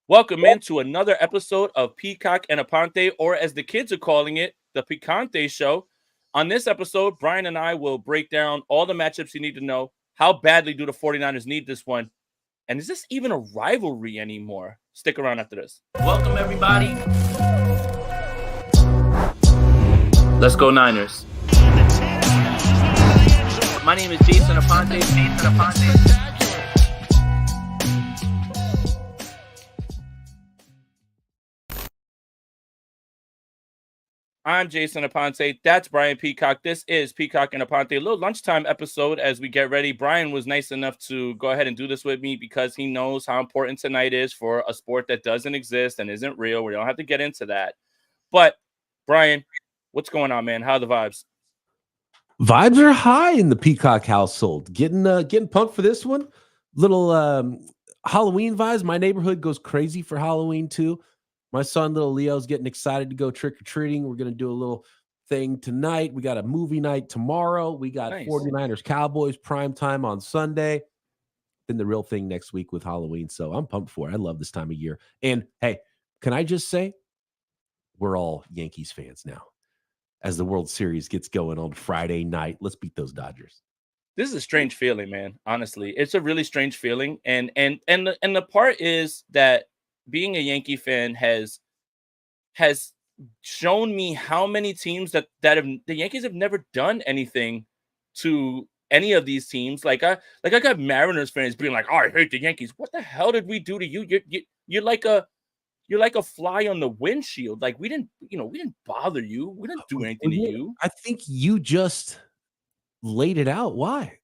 Welcome into another episode of Peacock and Aponte, or as the kids are calling it, the Picante Show. On this episode, Brian and I will break down all the matchups you need to know. How badly do the 49ers need this one? And is this even a rivalry anymore? Stick around after this. Welcome, everybody. Let's go, Niners. My name is Jason Aponte. I'm Jason Aponte. That's Brian Peacock. This is Peacock and Aponte, a little lunchtime episode as we get ready. Brian was nice enough to go ahead and do this with me because he knows how important tonight is for a sport that doesn't exist and isn't real. We don't have to get into that. But, Brian, what's going on, man? How are the vibes? Vibes are high in the Peacock household. Getting pumped for this one. Little Halloween vibes. My neighborhood goes crazy for Halloween too. My son, little Leo's getting excited to go trick-or-treating. We're going to do a little thing tonight. We got a movie night tomorrow. We got nice. 49ers Cowboys prime time on Sunday. Then the real thing next week with Halloween. So I'm pumped for it. I love this time of year. And hey, can I just say, we're all Yankees fans now. As the World Series gets going on Friday night, let's beat those Dodgers. This is a strange feeling, man. Honestly, it's a really strange feeling. And the part is that being a Yankee fan has shown me how many teams that have the Yankees have never done anything to any of these teams. Like I got Mariners fans being like, "Oh, I hate the Yankees." What the hell did we do to you? You're like a fly on the windshield. Like we didn't bother you. We didn't do anything to you. I think you just laid it out. Why?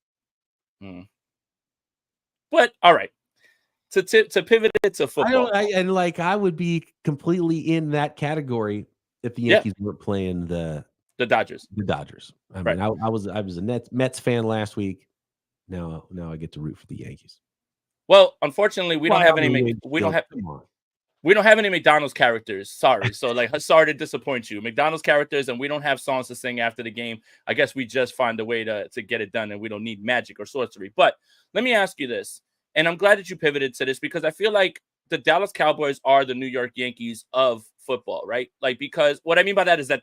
But all right. To pivot it to football. I would be completely in that category if the Yankees weren't playing the Dodgers. The Dodgers. I mean, I was a Mets fan last week. Now I get to root for the Yankees. Well, unfortunately, we don't have any McDonald's characters. Sorry. So sorry to disappoint you. McDonald's characters, and we don't have songs to sing after the game. I guess we just find a way to get it done, and we don't need magic or sorcery. But let me ask you this. And I'm glad that you pivoted to this because I feel like the Dallas Cowboys are the New York Yankees of football, right? Like, because what I mean by that is that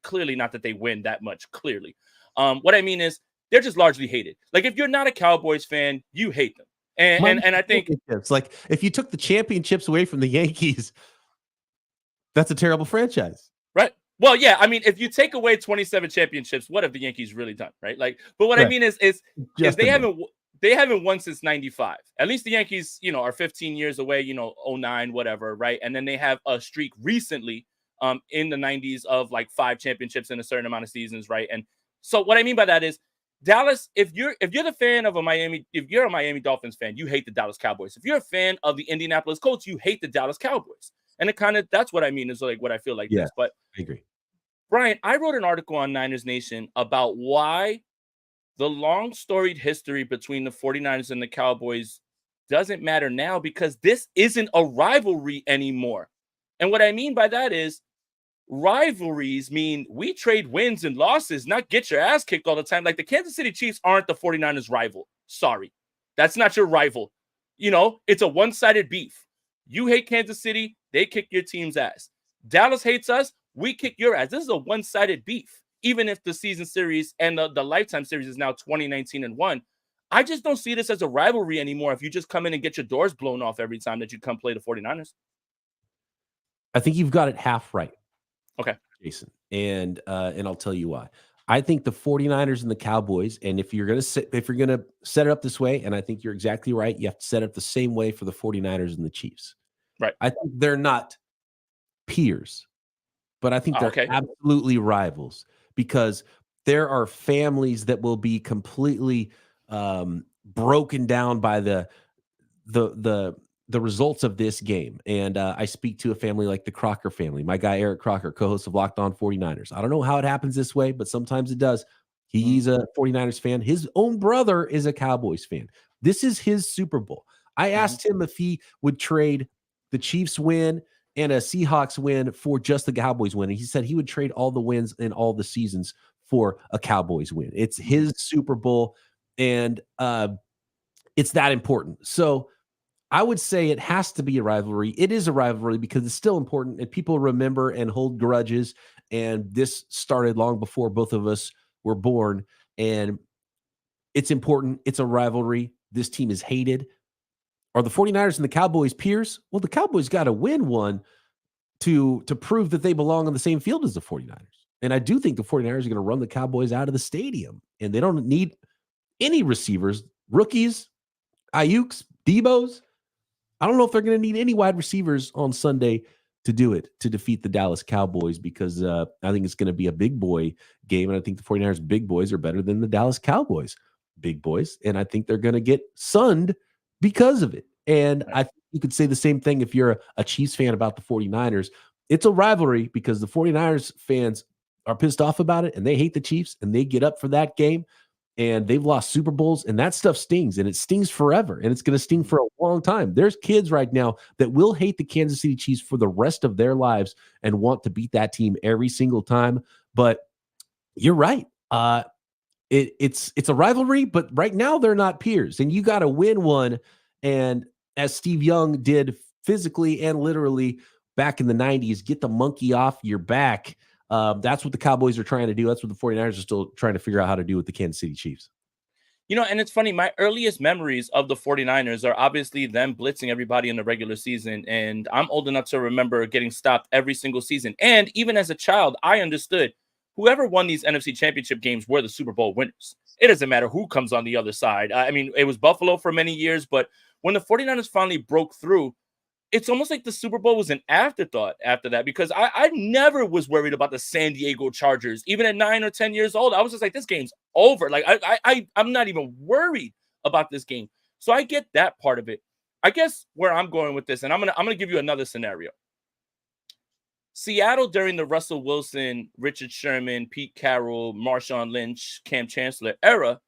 clearly not that they win that much, clearly. What I mean is they're just largely hated. Like, if you're not a Cowboys fan, you hate them. And I think it's like if you took the championships away from the Yankees, that's a terrible franchise. Right. Well, yeah. I mean, if you take away 27 championships, what have the Yankees really done? Right. Like, but what I mean is they haven't won since 95. At least the Yankees, are 15 years away, 09, whatever, right? And then they have a streak recently in the 90s of like 5 championships in a certain amount of seasons, right? And so what I mean by that is Dallas, if you're the fan of if you're a Miami Dolphins fan, you hate the Dallas Cowboys. If you're a fan of the Indianapolis Colts, you hate the Dallas Cowboys. And that's what I mean is like what I feel like this. But I agree. Brian, I wrote an article on Niners Nation about why the long storied history between the 49ers and the Cowboys doesn't matter now because this isn't a rivalry anymore. And what I mean by that is rivalries mean we trade wins and losses, not get your ass kicked all the time. Like the Kansas City Chiefs aren't the 49ers rival. Sorry. That's not your rival. It's a one-sided beef. You hate Kansas City, they kick your team's ass. Dallas hates us, we kick your ass. This is a one-sided beef. Even if the season series and the lifetime series is now 2019-1, I just don't see this as a rivalry anymore if you just come in and get your doors blown off every time that you come play the 49ers. I think you've got it half right. Okay. Jason. And I'll tell you why. I think the 49ers and the Cowboys, and if you're going to set it up this way, and I think you're exactly right, you have to set it up the same way for the 49ers and the Chiefs. Right. I think they're not peers, but I think they're absolutely rivals. Because there are families that will be completely broken down by the results of this game. And I speak to a family like the Crocker family. My guy, Eric Crocker, co-host of Locked On 49ers. I don't know how it happens this way, but sometimes it does. He's a 49ers fan. His own brother is a Cowboys fan. This is his Super Bowl. I asked him if he would trade the Chiefs win and a Seahawks win for just the Cowboys win. And he said he would trade all the wins in all the seasons for a Cowboys win. It's his Super Bowl, and it's that important. So I would say it has to be a rivalry. It is a rivalry because it's still important and people remember and hold grudges. And this started long before both of us were born. And it's important. It's a rivalry. This team is hated. Are the 49ers and the Cowboys peers? Well, the Cowboys got to win one to prove that they belong on the same field as the 49ers. And I do think the 49ers are going to run the Cowboys out of the stadium. And they don't need any receivers, rookies, Ayuks, Debo's. I don't know if they're going to need any wide receivers on Sunday to do it, to defeat the Dallas Cowboys, because I think it's going to be a big boy game. And I think the 49ers big boys are better than the Dallas Cowboys big boys. And I think they're going to get sunned because of it. And I think you could say the same thing if you're a Chiefs fan about the 49ers. It's a rivalry because the 49ers fans are pissed off about it and they hate the Chiefs and they get up for that game. And they've lost Super Bowls, and that stuff stings, and it stings forever, and it's going to sting for a long time. There's kids right now that will hate the Kansas City Chiefs for the rest of their lives and want to beat that team every single time. But you're right. It's a rivalry, but right now they're not peers, and you got to win one. And as Steve Young did physically and literally back in the 90s, get the monkey off your back. That's what the Cowboys are trying to do. That's what the 49ers are still trying to figure out how to do with the Kansas City Chiefs. And it's funny, my earliest memories of the 49ers are obviously them blitzing everybody in the regular season. And I'm old enough to remember getting stopped every single season. And even as a child, I understood whoever won these NFC championship games were the Super Bowl winners. It doesn't matter who comes on the other side. I mean, it was Buffalo for many years, but when the 49ers finally broke through, it's almost like the Super Bowl was an afterthought after that, because I never was worried about the San Diego Chargers. Even at 9 or 10 years old, I was just like, this game's over. Like, I'm not even worried about this game. So I get that part of it. I guess where I'm going with this, and I'm gonna give you another scenario. Seattle during the Russell Wilson, Richard Sherman, Pete Carroll, Marshawn Lynch, Cam Chancellor era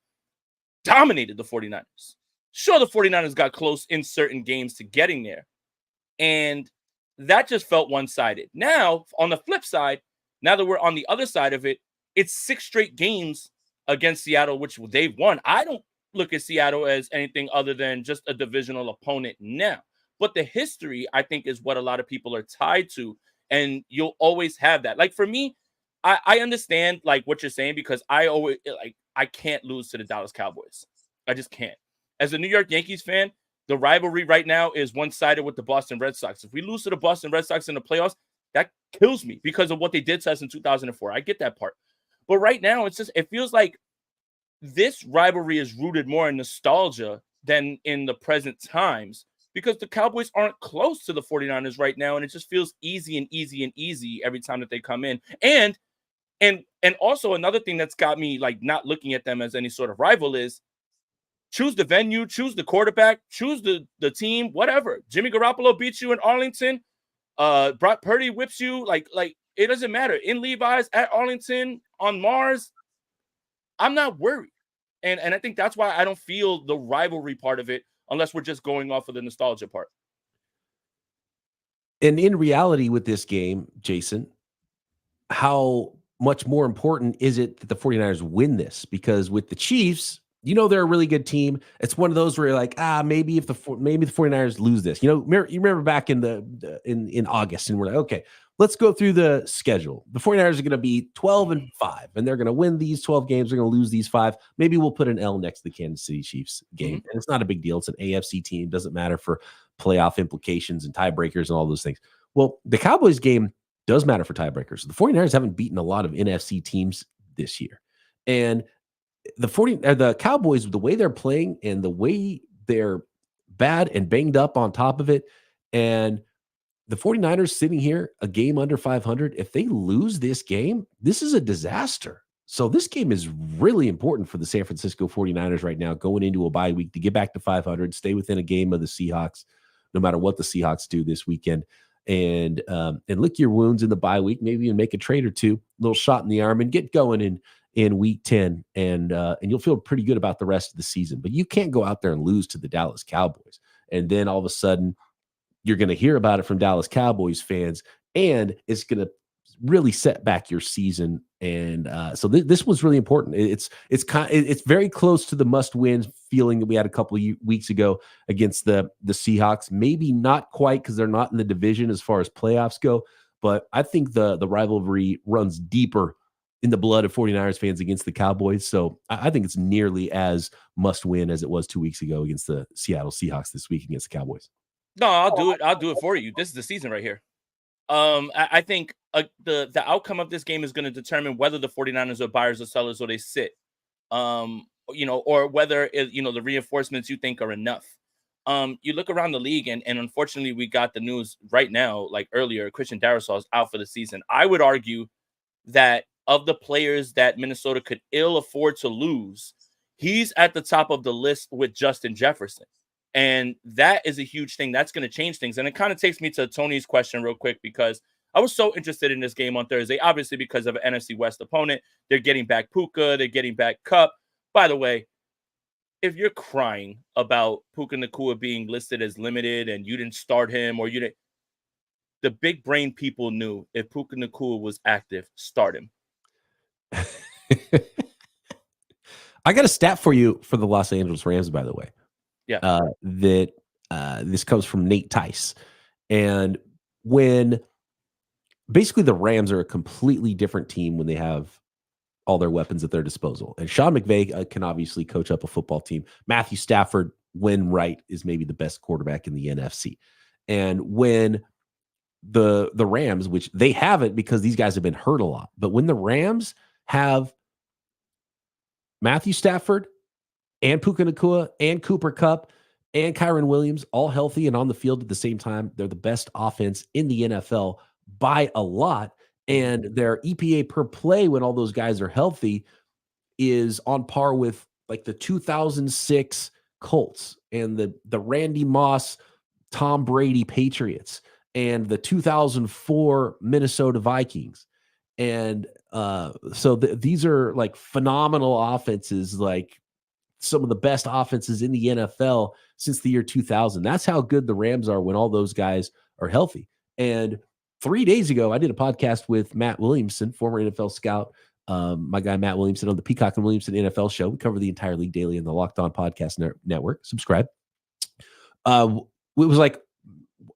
dominated the 49ers. Sure, the 49ers got close in certain games to getting there. And that just felt one-sided. Now, on the flip side, now that we're on the other side of it, it's 6 straight games against Seattle, which they've won. I don't look at Seattle as anything other than just a divisional opponent now. But the history, I think, is what a lot of people are tied to. And you'll always have that. Like, for me, I understand, like, what you're saying, because I can't lose to the Dallas Cowboys. I just can't. As a New York Yankees fan, the rivalry right now is one-sided with the Boston Red Sox. If we lose to the Boston Red Sox in the playoffs, that kills me because of what they did to us in 2004. I get that part. But right now, it feels like this rivalry is rooted more in nostalgia than in the present times, because the Cowboys aren't close to the 49ers right now, and it just feels easy every time that they come in. And also another thing that's got me like not looking at them as any sort of rival is, choose the venue, choose the quarterback, choose the team, whatever. Jimmy Garoppolo beats you in Arlington. Brock Purdy whips you. Like it doesn't matter. In Levi's, at Arlington, on Mars, I'm not worried. And I think that's why I don't feel the rivalry part of it, unless we're just going off of the nostalgia part. And in reality with this game, Jason, how much more important is it that the 49ers win this? Because with the Chiefs, they're a really good team. It's one of those where you're like, maybe the 49ers lose this. You remember back in in August, and we're like, okay, let's go through the schedule. The 49ers are going to be 12-5, and they're going to win these 12 games. They're going to lose these 5. Maybe we'll put an L next to the Kansas City Chiefs game. And it's not a big deal. It's an AFC team. Doesn't matter for playoff implications and tiebreakers and all those things. Well, the Cowboys game does matter for tiebreakers. The 49ers haven't beaten a lot of NFC teams this year. And the Cowboys, the way they're playing and the way they're bad and banged up on top of it, and the 49ers sitting here a game under 500, if they lose this game, this is a disaster. So this game is really important for the San Francisco 49ers right now, going into a bye week to get back to 500, stay within a game of the Seahawks, no matter what the Seahawks do this weekend, and lick your wounds in the bye week, maybe even make a trade or two, little shot in the arm, and get going in week 10, and you'll feel pretty good about the rest of the season. But you can't go out there and lose to the Dallas Cowboys. And then all of a sudden you're going to hear about it from Dallas Cowboys fans, and it's going to really set back your season. And so this was really important. It's very close to the must-win feeling that we had a couple of weeks ago against the Seahawks. Maybe not quite because they're not in the division as far as playoffs go, but I think the rivalry runs deeper in the blood of 49ers fans against the Cowboys. So I think it's nearly as must-win as it was 2 weeks ago against the Seattle Seahawks this week against the Cowboys. No, I'll do it. I'll do it for you. This is the season right here. I think the outcome of this game is going to determine whether the 49ers are buyers or sellers or they sit. Or whether the reinforcements you think are enough. You look around the league, and unfortunately, we got the news right now, like earlier, Christian Darrisaw is out for the season. I would argue that of the players that Minnesota could ill afford to lose, he's at the top of the list with Justin Jefferson. And that is a huge thing. That's going to change things. And it kind of takes me to Tony's question real quick, because I was so interested in this game on Thursday, obviously because of an NFC West opponent. They're getting back Puka. They're getting back Kupp. By the way, if you're crying about Puka Nacua being listed as limited and you didn't start him or you didn't, the big brain people knew if Puka Nacua was active, start him. I got a stat for you for the Los Angeles Rams, by the way. Yeah. This comes from Nate Tice. And when basically the Rams are a completely different team when they have all their weapons at their disposal. And Sean McVay can obviously coach up a football team. Matthew Stafford, when right, is maybe the best quarterback in the NFC. And when the Rams, which they haven't because these guys have been hurt a lot, but when the Rams have Matthew Stafford and Puka Nacua and Cooper Kupp and Kyron Williams all healthy and on the field at the same time, they're the best offense in the NFL by a lot. And their EPA per play when all those guys are healthy is on par with like the 2006 Colts and the Randy Moss, Tom Brady Patriots and the 2004 Minnesota Vikings. And so these are like phenomenal offenses, like some of the best offenses in the NFL since the year 2000. That's how good the Rams are when all those guys are healthy. And 3 days ago, I did a podcast with Matt Williamson, former NFL scout. My guy, Matt Williamson, on the Peacock and Williamson NFL show. We cover the entire league daily in the Locked On Podcast Network. Subscribe. It was like,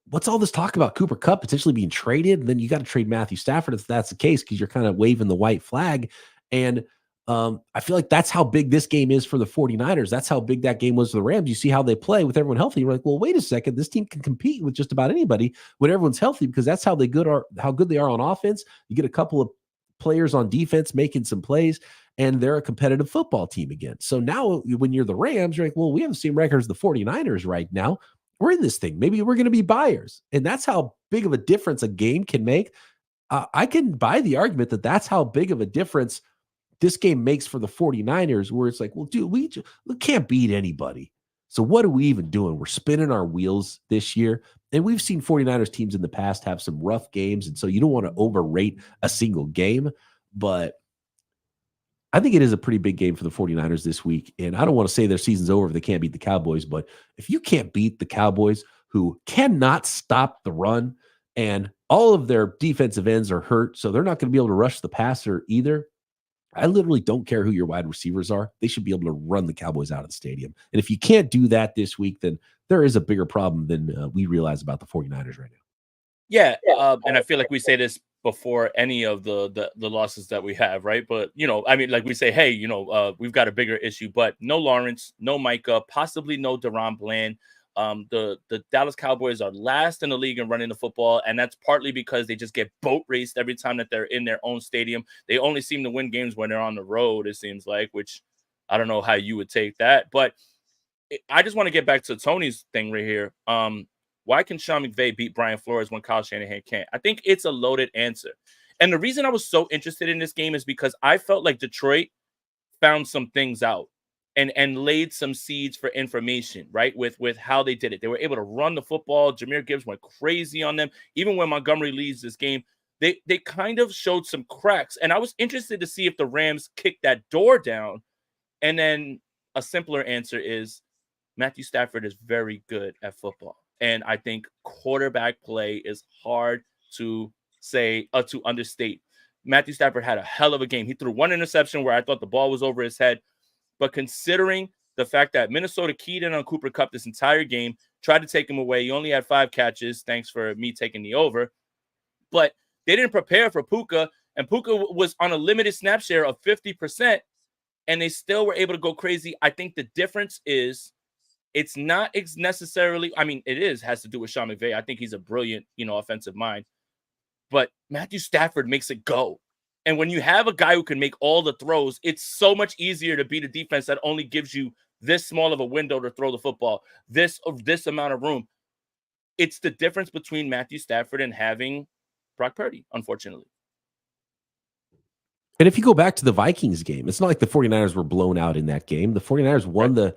what's all this talk about Cooper Kupp potentially being traded? And then you got to trade Matthew Stafford if that's the case, because you're kind of waving the white flag. And I feel like that's how big this game is for the 49ers. That's how big that game was for the Rams. You see how they play with everyone healthy. You're like, well, wait a second. This team can compete with just about anybody when everyone's healthy, because that's how how good they are on offense. You get a couple of players on defense making some plays, and they're a competitive football team again. So now when you're the Rams, you're like, well, we have the same record as the 49ers right now. We're in this thing. Maybe we're going to be buyers. And that's how big of a difference a game can make. I can buy the argument that that's how big of a difference this game makes for the 49ers, where it's like, well, dude, we can't beat anybody. So what are we even doing? We're spinning our wheels this year. And we've seen 49ers teams in the past have some rough games. And so you don't want to overrate a single game. But I think it is a pretty big game for the 49ers this week. And I don't want to say their season's over if they can't beat the Cowboys. But if you can't beat the Cowboys, who cannot stop the run, and all of their defensive ends are hurt, so they're not going to be able to rush the passer either. I literally don't care who your wide receivers are. They should be able to run the Cowboys out of the stadium. And if you can't do that this week, then there is a bigger problem than we realize about the 49ers right now. Yeah. And I feel like we say this before any of the losses that we have, right? But, I mean, like we say, hey, we've got a bigger issue, but no Lawrence, no Micah, possibly no Deron Bland. The Dallas Cowboys are last in the league in running the football, and that's partly because they just get boat raced every time that they're in their own stadium. They only seem to win games when they're on the road, it seems like, which I don't know how you would take that. But I just want to get back to Tony's thing right here. Why can Sean McVay beat Brian Flores when Kyle Shanahan can't? I think it's a loaded answer. And the reason I was so interested in this game is because I felt like Detroit found some things out and laid some seeds for information, right? With how they did it. They were able to run the football. Jahmyr Gibbs went crazy on them. Even when Montgomery leads this game, they kind of showed some cracks. And I was interested to see if the Rams kicked that door down. And then a simpler answer is Matthew Stafford is very good at football. And I think quarterback play is hard to say to understate. Matthew Stafford had a hell of a game. He threw one interception where I thought the ball was over his head. But considering the fact that Minnesota keyed in on Cooper Kupp this entire game, tried to take him away. He only had 5 catches. Thanks for me taking the over. But they didn't prepare for Puka, and Puka was on a limited snap share of 50%, and they still were able to go crazy. I think the difference is it's not necessarily, I mean, has to do with Sean McVay. I think he's a brilliant, offensive mind. But Matthew Stafford makes it go. And when you have a guy who can make all the throws, it's so much easier to beat a defense that only gives you this small of a window to throw the football, this amount of room. It's the difference between Matthew Stafford and having Brock Purdy, unfortunately. And if you go back to the Vikings game, it's not like the 49ers were blown out in that game. The 49ers won the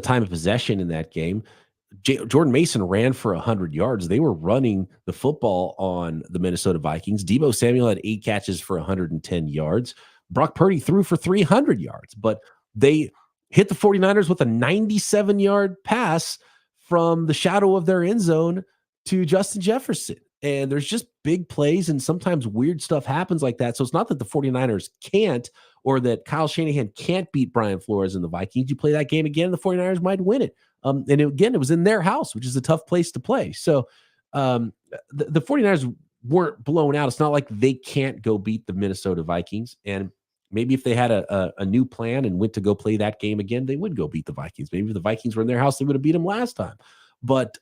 time of possession in that game. Jordan Mason ran for 100 yards. They were running the football on the Minnesota Vikings. Deebo Samuel had 8 catches for 110 yards. Brock Purdy threw for 300 yards, but they hit the 49ers with a 97-yard pass from the shadow of their end zone to Justin Jefferson. And there's just big plays, and sometimes weird stuff happens like that. So it's not that the 49ers can't, or that Kyle Shanahan can't beat Brian Flores and the Vikings. You play that game again, the 49ers might win it. It was in their house, which is a tough place to play. So the 49ers weren't blown out. It's not like they can't go beat the Minnesota Vikings. And maybe if they had a new plan and went to go play that game again, they would go beat the Vikings. Maybe if the Vikings were in their house, they would have beat them last time. But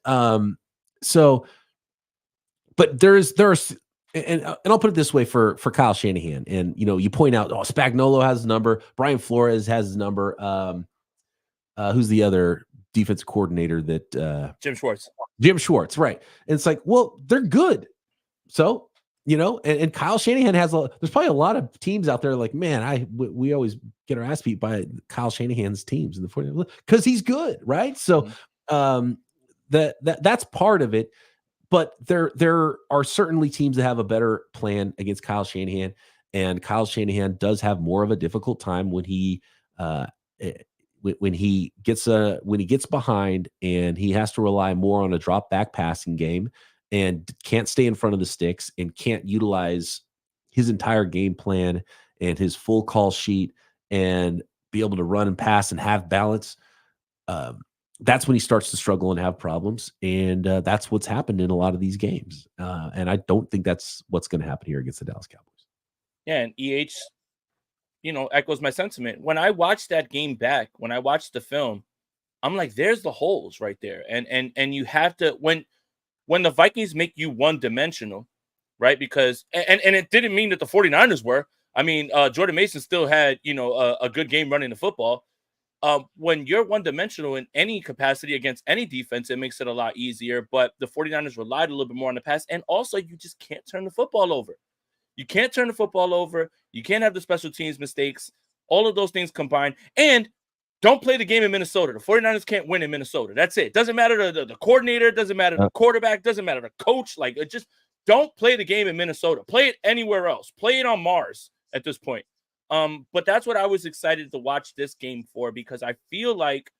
there's and I'll put it this way for Kyle Shanahan. And you point out, Spagnuolo has his number, Brian Flores has his number. Who's the other defense coordinator that Jim Schwartz, right? And it's like, well, they're good. So, and Kyle Shanahan there's probably a lot of teams out there like, man, we always get our ass beat by Kyle Shanahan's teams in the 49ers because he's good, right? So that's part of it. But there are certainly teams that have a better plan against Kyle Shanahan, and Kyle Shanahan does have more of a difficult time when he gets behind and he has to rely more on a drop back passing game and can't stay in front of the sticks and can't utilize his entire game plan and his full call sheet and be able to run and pass and have balance. That's when he starts to struggle and have problems. And that's what's happened in a lot of these games. And I don't think that's what's going to happen here against the Dallas Cowboys. Yeah, and EH, echoes my sentiment. When I watched that game back, when I watched the film, I'm like, there's the holes right there. And you have to, when the Vikings make you one-dimensional, right? Because, and it didn't mean that the 49ers were. I mean, Jordan Mason still had, a good game running the football. When you're one-dimensional in any capacity against any defense, it makes it a lot easier. But the 49ers relied a little bit more on the pass. And also, you just can't turn the football over. You can't turn the football over. You can't have the special teams mistakes. All of those things combined. And don't play the game in Minnesota. The 49ers can't win in Minnesota. That's it. Doesn't matter the coordinator. Doesn't matter the quarterback. Doesn't matter the coach. Like, just don't play the game in Minnesota. Play it anywhere else. Play it on Mars at this point. But that's what I was excited to watch this game for, because I feel like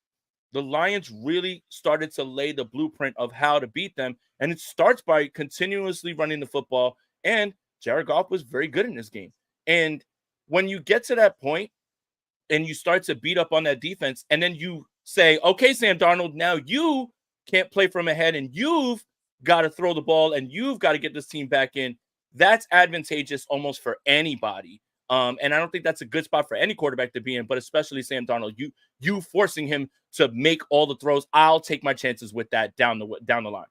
the Lions really started to lay the blueprint of how to beat them. And it starts by continuously running the football. And Jared Goff was very good in this game. And when you get to that point and you start to beat up on that defense, and then you say, okay, Sam Darnold, now you can't play from ahead and you've got to throw the ball and you've got to get this team back in, that's advantageous almost for anybody. And I don't think that's a good spot for any quarterback to be in, but especially Sam Darnold. You forcing him to make all the throws. I'll take my chances with that down the line.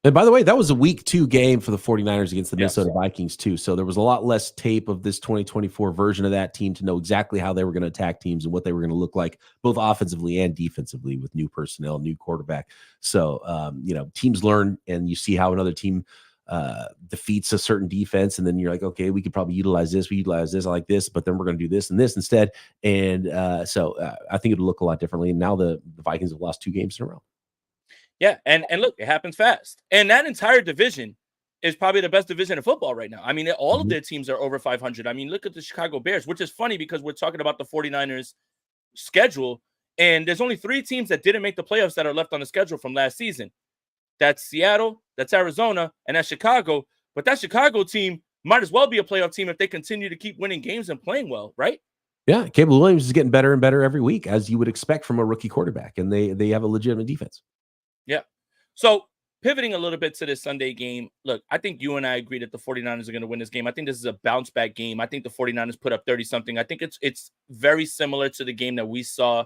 And by the way, that was a week 2 game for the 49ers against the Minnesota Vikings too. So there was a lot less tape of this 2024 version of that team to know exactly how they were going to attack teams and what they were going to look like, both offensively and defensively, with new personnel, new quarterback. So, teams learn, and you see how another team defeats a certain defense, and then you're like, okay, we could probably utilize this. We utilize this. I like this, but then we're going to do this and this instead. And so I think it'll look a lot differently. And now the Vikings have lost 2 games in a row. Yeah, and look, it happens fast. And that entire division is probably the best division of football right now. I mean, all of their teams are over 500. I mean, look at the Chicago Bears, which is funny because we're talking about the 49ers schedule, and there's only 3 teams that didn't make the playoffs that are left on the schedule from last season. That's Seattle, that's Arizona, and that's Chicago. But that Chicago team might as well be a playoff team if they continue to keep winning games and playing well, right? Yeah, Caleb Williams is getting better and better every week, as you would expect from a rookie quarterback, and they have a legitimate defense. Yeah. So pivoting a little bit to this Sunday game, look, I think you and I agree that the 49ers are going to win this game. I think this is a bounce back game. I think the 49ers put up 30-something. I think it's very similar to the game that we saw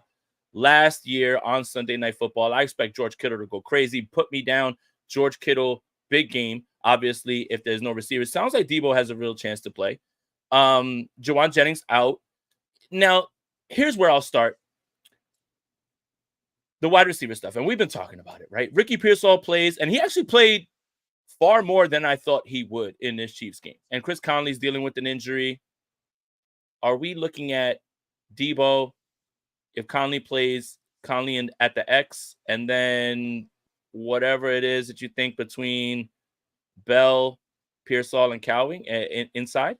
last year on Sunday Night Football. I expect George Kittle to go crazy. Put me down. George Kittle, big game. Obviously, if there's no receivers, sounds like Debo has a real chance to play. Juwan Jennings out. Now, here's where I'll start. The wide receiver stuff, and we've been talking about it, right? Ricky Pearsall plays, and he actually played far more than I thought he would in this Chiefs game. And Chris Conley's dealing with an injury. Are we looking at Debo, if Conley plays, Conley at the X, and then whatever it is that you think between Bell, Pearsall, and Cowing inside?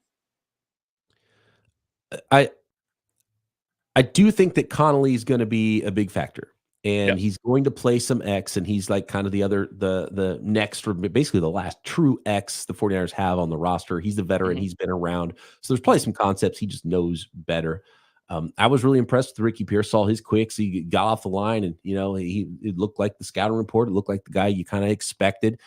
I do think that Connolly is going to be a big factor, and Yep. he's going to play some X, and he's like kind of the next, or basically the last true X the 49ers have on the roster. He's the veteran. Mhm. He's been around. So there's probably some concepts he just knows better. I was really impressed with Ricky Pearsall, his quicks. He got off the line, and it looked like the scouting report. It looked like the guy you kind of expected.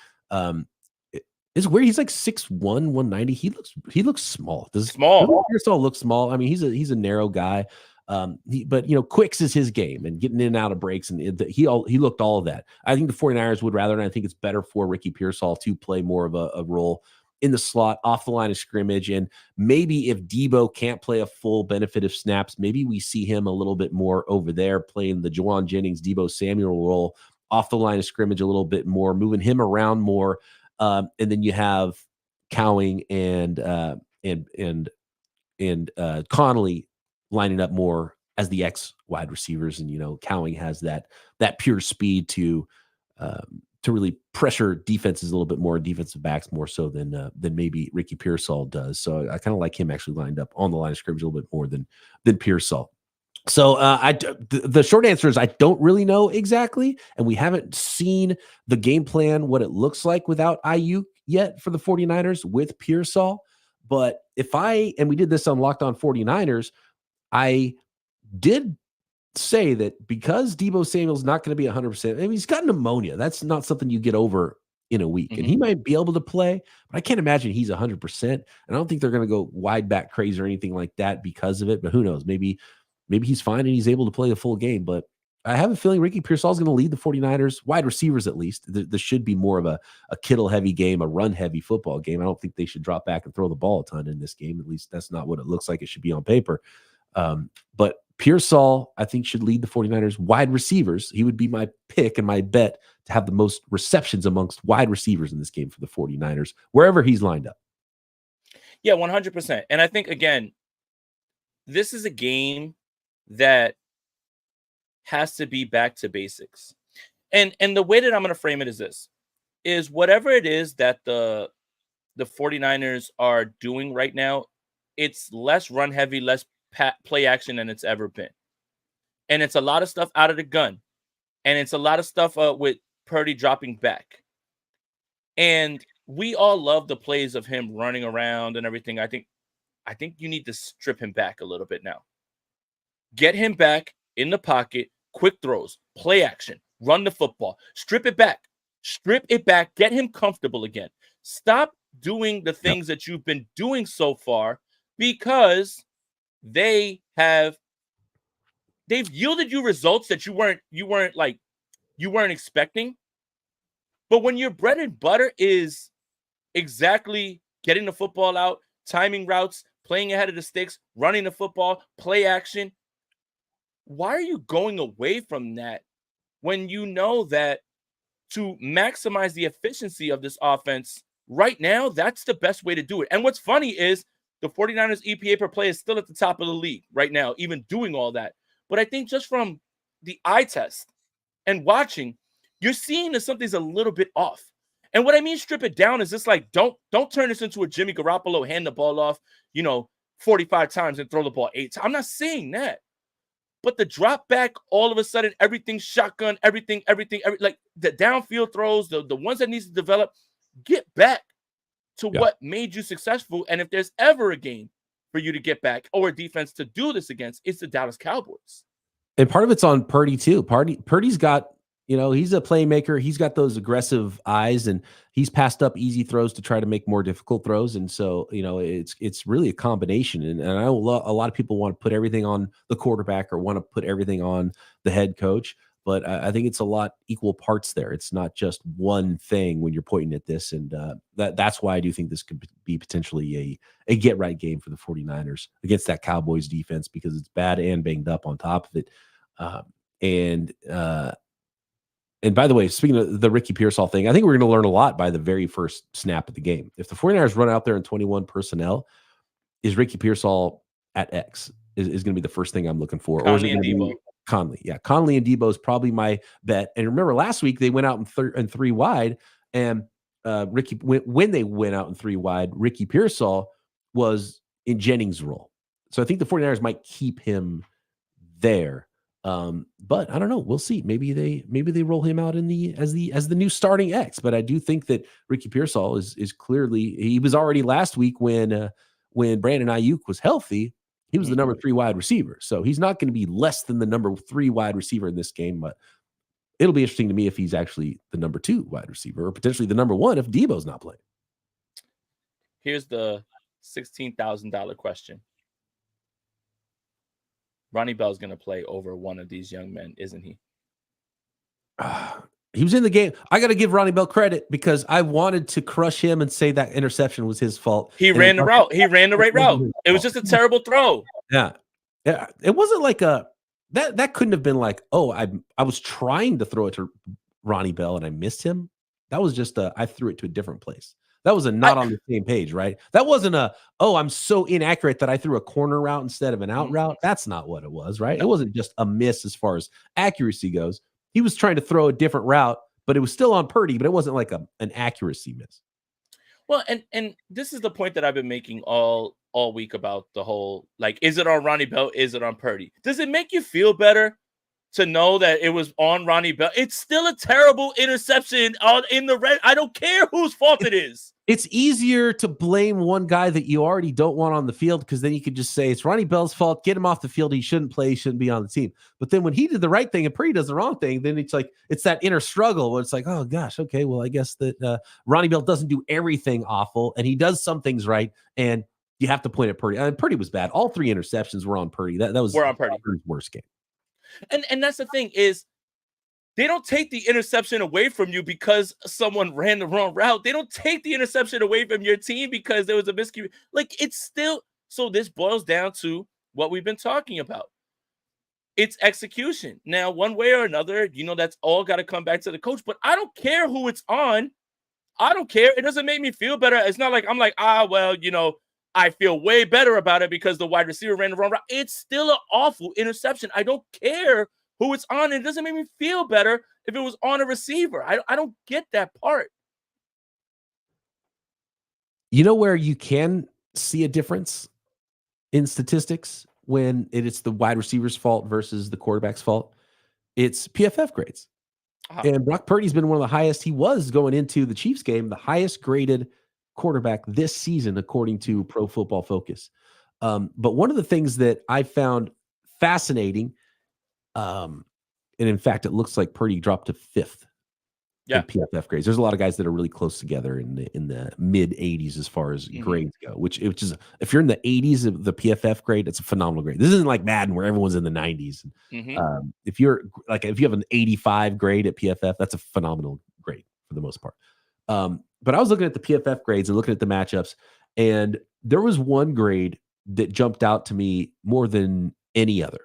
It's weird. He's like 6'1", 190. He looks small. Does Small. Pearsall look small? I mean, he's a narrow guy. But quicks is his game, and getting in and out of breaks, and he looked all of that. I think the 49ers would rather, and I think it's better for Ricky Pearsall to play more of a role in the slot, off the line of scrimmage. And maybe if Debo can't play a full benefit of snaps, maybe we see him a little bit more over there playing the Juwan Jennings, Debo Samuel role off the line of scrimmage a little bit more, moving him around more. And then you have Cowing and Connolly lining up more as the X wide receivers, and Cowing has that pure speed to really pressure defenses a little bit more, defensive backs more so than maybe Ricky Pearsall does. So I kind of like him actually lined up on the line of scrimmage a little bit more than Pearsall. So the short answer is I don't really know exactly, and we haven't seen the game plan, what it looks like without IU yet for the 49ers with Pearsall. But and we did this on Locked On 49ers, I did say that because Debo Samuel's not going to be 100%, I mean, he's got pneumonia. That's not something you get over in a week. And he might be able to play, but I can't imagine he's 100%. And I don't think they're going to go wide back crazy or anything like that because of it. But who knows? Maybe he's fine and he's able to play the full game. But I have a feeling Ricky Pearsall is going to lead the 49ers, wide receivers at least. This should be more of a Kittle-heavy game, a run-heavy football game. I don't think they should drop back and throw the ball a ton in this game. At least that's not what it looks like it should be on paper. But Pearsall, I think, should lead the 49ers wide receivers. He would be my pick and my bet to have the most receptions amongst wide receivers in this game for the 49ers, wherever he's lined up. Yeah, 100%. And I think, again, this is a game that has to be back to basics. And the way that I'm going to frame it is this, is whatever it is that the 49ers are doing right now, it's less run heavy, less play action than it's ever been. And it's a lot of stuff out of the gun. And it's a lot of stuff with Purdy dropping back. And we all love the plays of him running around and everything. I think you need to strip him back a little bit now. Get him back in the pocket, quick throws, play action, run the football, strip it back, get him comfortable again. Stop doing the things that you've been doing so far, because they've yielded you results that you weren't expecting. But when your bread and butter is exactly getting the football out, timing routes, playing ahead of the sticks, running the football, play action, why are you going away from that when you know that to maximize the efficiency of this offense right now, that's the best way to do it? And what's funny is the 49ers EPA per play is still at the top of the league right now, even doing all that. But I think just from the eye test and watching, you're seeing that something's a little bit off. And what I mean, strip it down, is just like, don't turn this into a Jimmy Garoppolo, hand the ball off, 45 times and throw the ball 8 times. I'm not saying that. But the drop back, all of a sudden, everything shotgun, everything, like the downfield throws, the ones that needs to develop, get back to what made you successful. And if there's ever a game for you to get back or a defense to do this against, it's the Dallas Cowboys. And part of it's on Purdy too. Purdy's got, he's a playmaker. He's got those aggressive eyes, and he's passed up easy throws to try to make more difficult throws. And so, it's really a combination. And I know a lot of people want to put everything on the quarterback or want to put everything on the head coach. But I think it's a lot equal parts there. It's not just one thing when you're pointing at this. And that's why I do think this could be potentially a get-right game for the 49ers against that Cowboys defense, because it's bad and banged up on top of it. And by the way, speaking of the Ricky Pearsall thing, I think we're going to learn a lot by the very first snap of the game. If the 49ers run out there in 21 personnel, is Ricky Pearsall at X is going to be the first thing I'm looking for. Conley and Debo. Conley. Yeah. Conley and Debo is probably my bet. And remember last week they went out in three wide, and when they went out in three wide, Ricky Pearsall was in Jennings' role. So I think the 49ers might keep him there. But I don't know. We'll see. Maybe they roll him out as the new starting X. But I do think that Ricky Pearsall is clearly, he was already last week when Brandon Ayuk was healthy. He was the number 3 wide receiver. So he's not going to be less than the number 3 wide receiver in this game. But it'll be interesting to me if he's actually the number 2 wide receiver, or potentially the number 1 if Debo's not playing. Here's the $16,000 question. Ronnie Bell's going to play over one of these young men, isn't he? He was in the game. I got to give Ronnie Bell credit because I wanted to crush him and say that interception was his fault. He ran the route. He ran the right route. It was just a terrible throw. Yeah. It wasn't like that couldn't have been like, oh, I was trying to throw it to Ronnie Bell and I missed him. That was just I threw it to a different place. That was not on the same page, right? That wasn't I'm so inaccurate that I threw a corner route instead of an out route. That's not what it was, right? It wasn't just a miss as far as accuracy goes. He was trying to throw a different route, but it was still on Purdy, but it wasn't like an accuracy miss. Well, and this is the point that I've been making all week about the whole, like, is it on Ronnie Bell? Is it on Purdy? Does it make you feel better to know that it was on Ronnie Bell? It's still a terrible interception in the red. I don't care whose fault it is. It's easier to blame one guy that you already don't want on the field, because then you could just say it's Ronnie Bell's fault. Get him off the field. He shouldn't play. He shouldn't be on the team. But then when he did the right thing and Purdy does the wrong thing, then it's like it's that inner struggle where it's like, oh gosh, okay, well I guess that Ronnie Bell doesn't do everything awful, and he does some things right, and you have to point at Purdy. And Purdy was bad. All 3 interceptions were on Purdy. That was on Purdy's worst game. And that's the thing is, they don't take the interception away from you because someone ran the wrong route. They don't take the interception away from your team because there was a miscommunication. Like, it's still, so this boils down to what we've been talking about. It's execution. Now, one way or another, that's all got to come back to the coach, but I don't care who it's on. I don't care. It doesn't make me feel better. It's not like I'm like, I feel way better about it because the wide receiver ran the wrong route. It's still an awful interception. I don't care who it's on. It doesn't make me feel better if it was on a receiver. I don't get that part. You know where you can see a difference in statistics when it's the wide receiver's fault versus the quarterback's fault? It's PFF grades. And Brock Purdy's been one of the highest. He was going into the Chiefs game, the highest graded quarterback this season, according to Pro Football Focus. But one of the things that I found fascinating, and in fact, it looks like Purdy dropped to 5th in PFF grades. There's a lot of guys that are really close together in the mid 80s as far as grades go, which is, if you're in the 80s of the PFF grade, it's a phenomenal grade. This isn't like Madden where everyone's in the 90s. If you have an 85 grade at PFF, that's a phenomenal grade for the most part. But I was looking at the PFF grades and looking at the matchups, and there was one grade that jumped out to me more than any other.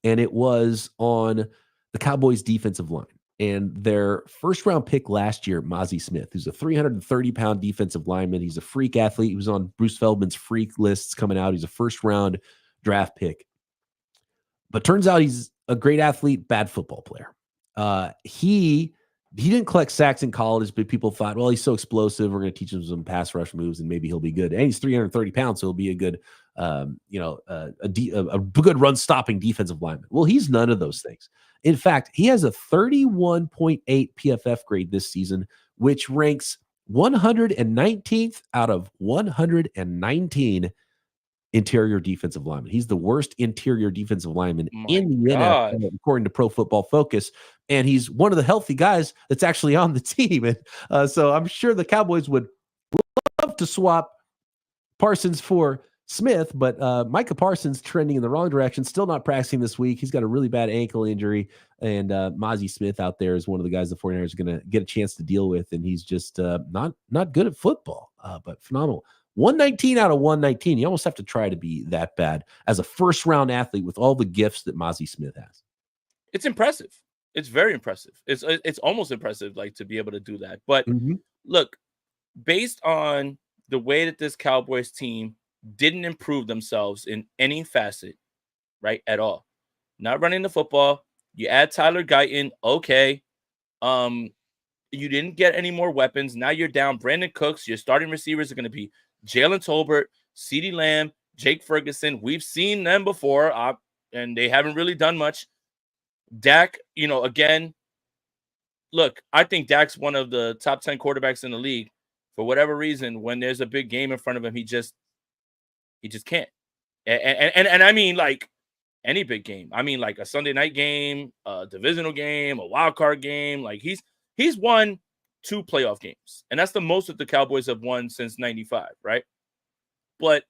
And it was on the Cowboys defensive line. And their first round pick last year, Mozzie Smith, who's a 330-pound defensive lineman. He's a freak athlete. He was on Bruce Feldman's freak lists coming out. He's a first round draft pick. But turns out he's a great athlete, bad football player. He didn't collect sacks in college, but people thought, well, he's so explosive, we're going to teach him some pass rush moves, and maybe he'll be good. And he's 330 pounds, so he'll be a good, a good run-stopping defensive lineman. Well, he's none of those things. In fact, he has a 31.8 PFF grade this season, which ranks 119th out of 119 interior defensive lineman. He's the worst interior defensive lineman My in the God. NFL, according to Pro Football Focus. And he's one of the healthy guys that's actually on the team. And so I'm sure the Cowboys would love to swap Parsons for Smith, but Micah Parsons trending in the wrong direction, still not practicing this week. He's got a really bad ankle injury, and Mozzie Smith out there is one of the guys the 49ers are going to get a chance to deal with, and he's just not good at football, but phenomenal. 119 out of 119. You almost have to try to be that bad as a first-round athlete with all the gifts that Mozzie Smith has. It's impressive. It's very impressive. It's almost impressive, like, to be able to do that. But look, based on the way that this Cowboys team didn't improve themselves in any facet, right, at all. Not running the football. You add Tyler Guyton, okay. You didn't get any more weapons. Now you're down Brandon Cooks. Your starting receivers are going to be Jalen Tolbert, CeeDee Lamb, Jake Ferguson. We've seen them before, and they haven't really done much. Dak, again, look, I think Dak's one of the top 10 quarterbacks in the league. For whatever reason, when there's a big game in front of him, he just can't. And I mean, like, any big game. I mean, like a Sunday night game, a divisional game, a wild card game. Like, he's won 2 playoff games, and that's the most that the Cowboys have won since '95, right? But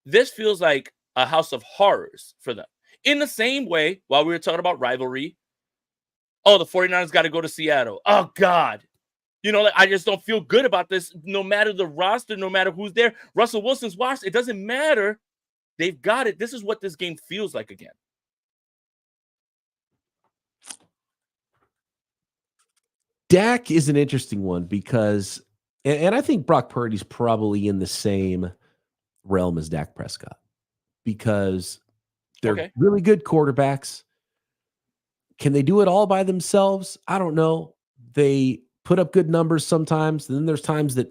this feels like a house of horrors for them. In the same way, while we were talking about rivalry, the 49ers got to go to Seattle. Oh, God. Like, I just don't feel good about this, no matter the roster, no matter who's there. Russell Wilson's washed. It doesn't matter. They've got it. This is what this game feels like again. Dak is an interesting one because, and I think Brock Purdy's probably in the same realm as Dak Prescott because they're really good quarterbacks. Can they do it all by themselves? I don't know. They put up good numbers sometimes. And then there's times that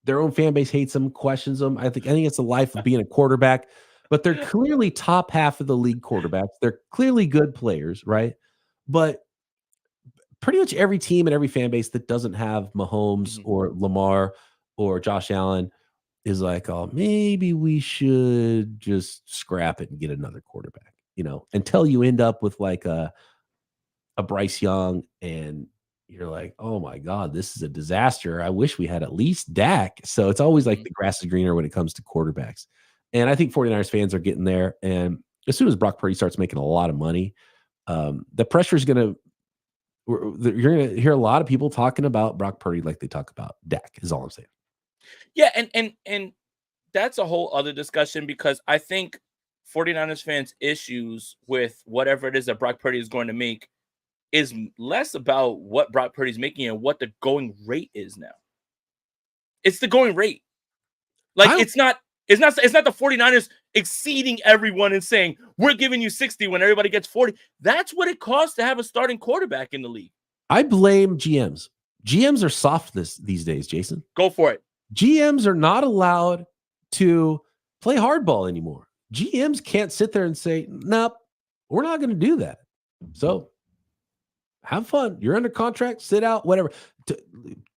their own fan base hates them, questions them. I think it's the life of being a quarterback, but they're clearly top half of the league quarterbacks. They're clearly good players, right? But pretty much every team and every fan base that doesn't have Mahomes or Lamar or Josh Allen is like, oh, maybe we should just scrap it and get another quarterback, until you end up with like a Bryce Young and you're like, oh my God, this is a disaster. I wish we had at least Dak. So it's always like the grass is greener when it comes to quarterbacks. And I think 49ers fans are getting there. And as soon as Brock Purdy starts making a lot of money, the pressure is going to, you're going to hear a lot of people talking about Brock Purdy like they talk about Dak, is all I'm saying. Yeah, and that's a whole other discussion because I think 49ers fans' issues with whatever it is that Brock Purdy is going to make is less about what Brock Purdy's making and what the going rate is now. It's the going rate. Like, it's not the 49ers exceeding everyone and saying, we're giving you 60 when everybody gets 40. That's what it costs to have a starting quarterback in the league. I blame GMs. GMs are soft these days, Jason. Go for it. GMs are not allowed to play hardball anymore. GMs can't sit there and say, nope, we're not going to do that. So have fun. You're under contract, sit out, whatever.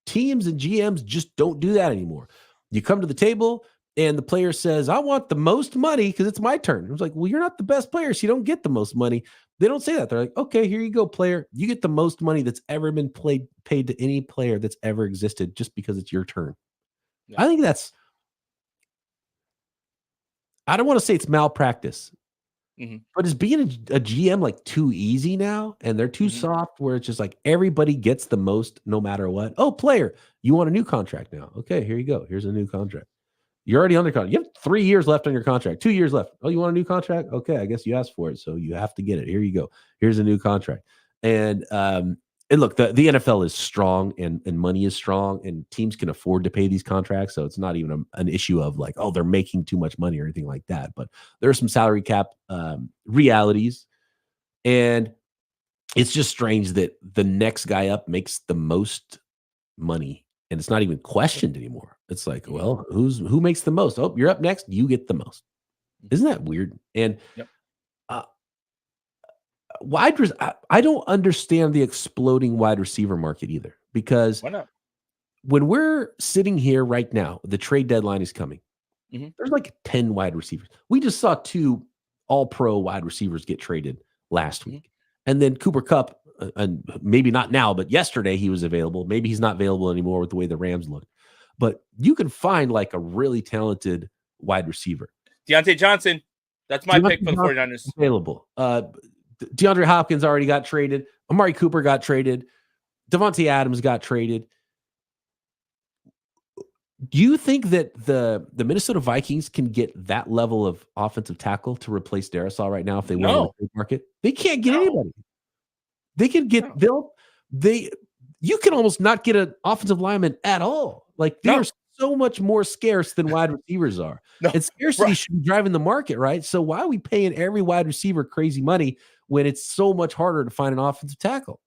Teams and GMs just don't do that anymore. You come to the table and the player says, I want the most money because it's my turn. It was like, well, you're not the best player, so you don't get the most money. They don't say that. They're like, okay, here you go, player. You get the most money that's ever been paid to any player that's ever existed just because it's your turn. Yeah. I think I don't want to say it's malpractice, but is being a GM like too easy now? And they're too soft where it's just like everybody gets the most no matter what. Oh, player, you want a new contract now? Okay, here you go. Here's a new contract. You're already under contract. You have 3 years left on your contract, 2 years left. Oh, you want a new contract? Okay, I guess you asked for it, so you have to get it. Here you go. Here's a new contract. And look, the NFL is strong and money is strong and teams can afford to pay these contracts. So it's not even an issue of like, oh, they're making too much money or anything like that. But there are some salary cap realities. And it's just strange that the next guy up makes the most money. And it's not even questioned anymore. It's like, well, who makes the most? Oh, you're up next. You get the most. Isn't that weird? And I don't understand the exploding wide receiver market either. Because why not? when we're sitting here right now, the trade deadline is coming. There's like 10 wide receivers. We just saw 2 all-pro wide receivers get traded last week. And then Cooper Kupp, and maybe not now, but yesterday he was available. Maybe he's not available anymore with the way the Rams look. But you can find like a really talented wide receiver. Deontay Johnson. That's my pick for the 49ers. Available. DeAndre Hopkins already got traded. Amari Cooper got traded. Devontae Adams got traded. Do you think that the Minnesota Vikings can get that level of offensive tackle to replace Darisaw right now if they win the trade market? They can't get anybody. They can get you can almost not get an offensive lineman at all. Like they're so much more scarce than wide receivers are. And scarcity should be driving the market, right? So why are we paying every wide receiver crazy money when it's so much harder to find an offensive tackle?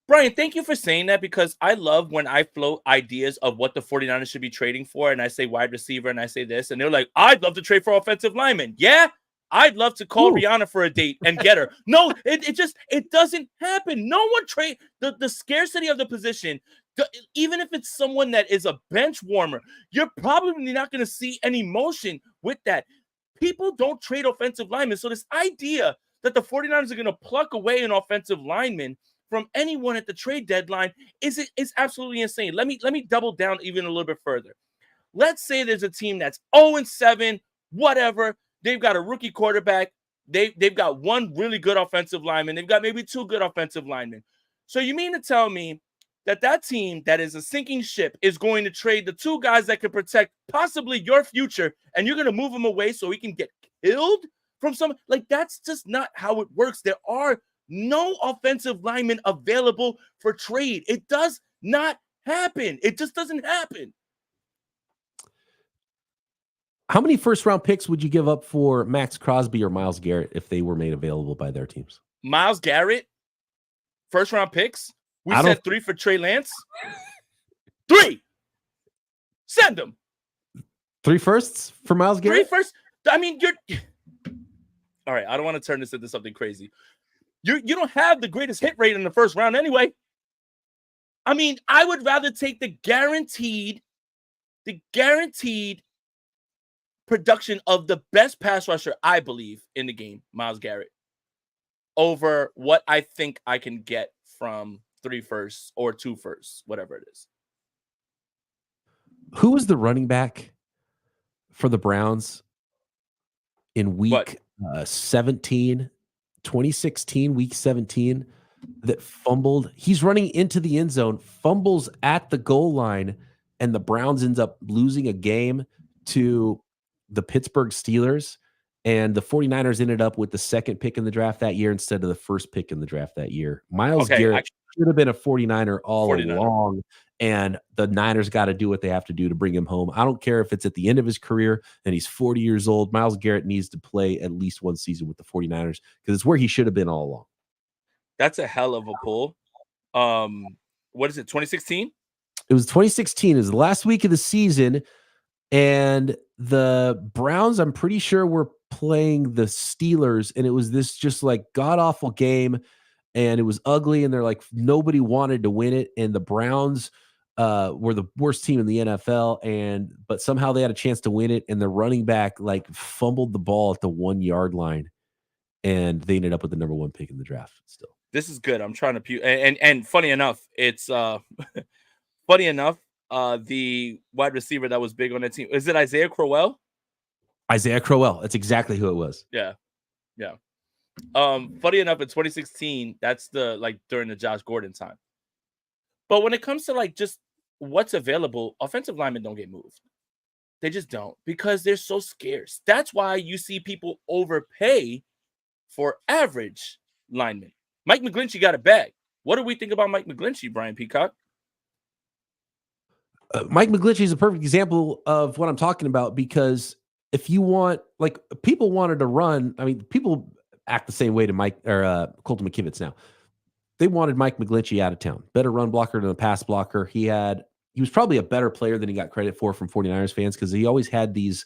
Brian, thank you for saying that, because I love when I float ideas of what the 49ers should be trading for, and I say wide receiver, and I say this, and they're like, I'd love to trade for offensive lineman. Yeah, I'd love to call Rihanna for a date and get her. No, it doesn't happen. No one trade the scarcity of the position. Even if it's someone that is a bench warmer, you're probably not going to see any motion with that. People don't trade offensive linemen. So this idea that the 49ers are going to pluck away an offensive lineman from anyone at the trade deadline is absolutely insane. Let me double down even a little bit further. Let's say there's a team that's 0-7, whatever. They've got a rookie quarterback. They've got one really good offensive lineman. They've got maybe 2 good offensive linemen. So you mean to tell me that team that is a sinking ship is going to trade the 2 guys that can protect possibly your future, and you're going to move them away so he can get killed from some? Like, that's just not how it works. There are no offensive linemen available for trade. It does not happen. It just doesn't happen. How many first-round picks would you give up for Max Crosby or Myles Garrett if they were made available by their teams? Myles Garrett, first-round picks? We said 3 for Trey Lance? 3! Send them. 3 firsts for Myles Garrett? 3 firsts? I mean, you're... All right, I don't want to turn this into something crazy. You don't have the greatest hit rate in the first round anyway. I mean, I would rather take the guaranteed production of the best pass rusher, I believe, in the game, Myles Garrett, over what I think I can get from 3 firsts or 2 firsts, whatever it is. Who was the running back for the Browns in week 17? 2016, week 17, that fumbled. He's running into the end zone, fumbles at the goal line, and the Browns ends up losing a game to the Pittsburgh Steelers. And the 49ers ended up with the 2nd pick in the draft that year instead of the 1st pick in the draft that year. Myles Garrett should have been a 49er all along, and the Niners got to do what they have to do to bring him home. I don't care if it's at the end of his career and he's 40 years old. Myles Garrett needs to play at least 1 season with the 49ers because it's where he should have been all along. That's a hell of a pull. What is it, 2016? It was 2016. It was the last week of the season, and the Browns, I'm pretty sure, were playing the Steelers, and it was this just like god-awful game, and it was ugly, and they're like, nobody wanted to win it, and the Browns were the worst team in the NFL, but somehow they had a chance to win it, and the running back like fumbled the ball at the 1-yard line, and they ended up with the number 1 pick in the draft still. This is good. I'm trying to and funny enough, it's funny enough, the wide receiver that was big on that team, is it Isaiah Crowell? Isaiah Crowell. That's exactly who it was. Yeah. Funny enough, in 2016, that's during the Josh Gordon time. But when it comes to like just what's available, offensive linemen don't get moved. They just don't, because they're so scarce. That's why you see people overpay for average linemen. Mike McGlinchey got a bag. What do we think about Mike McGlinchey, Brian Peacock? Mike McGlinchey is a perfect example of what I'm talking about, because if you want, like, people wanted to run, I mean, people act the same way to Mike or Colton McKivitz now. They wanted Mike McGlinchey out of town. Better run blocker than a pass blocker. He was probably a better player than he got credit for from 49ers fans, because he always had these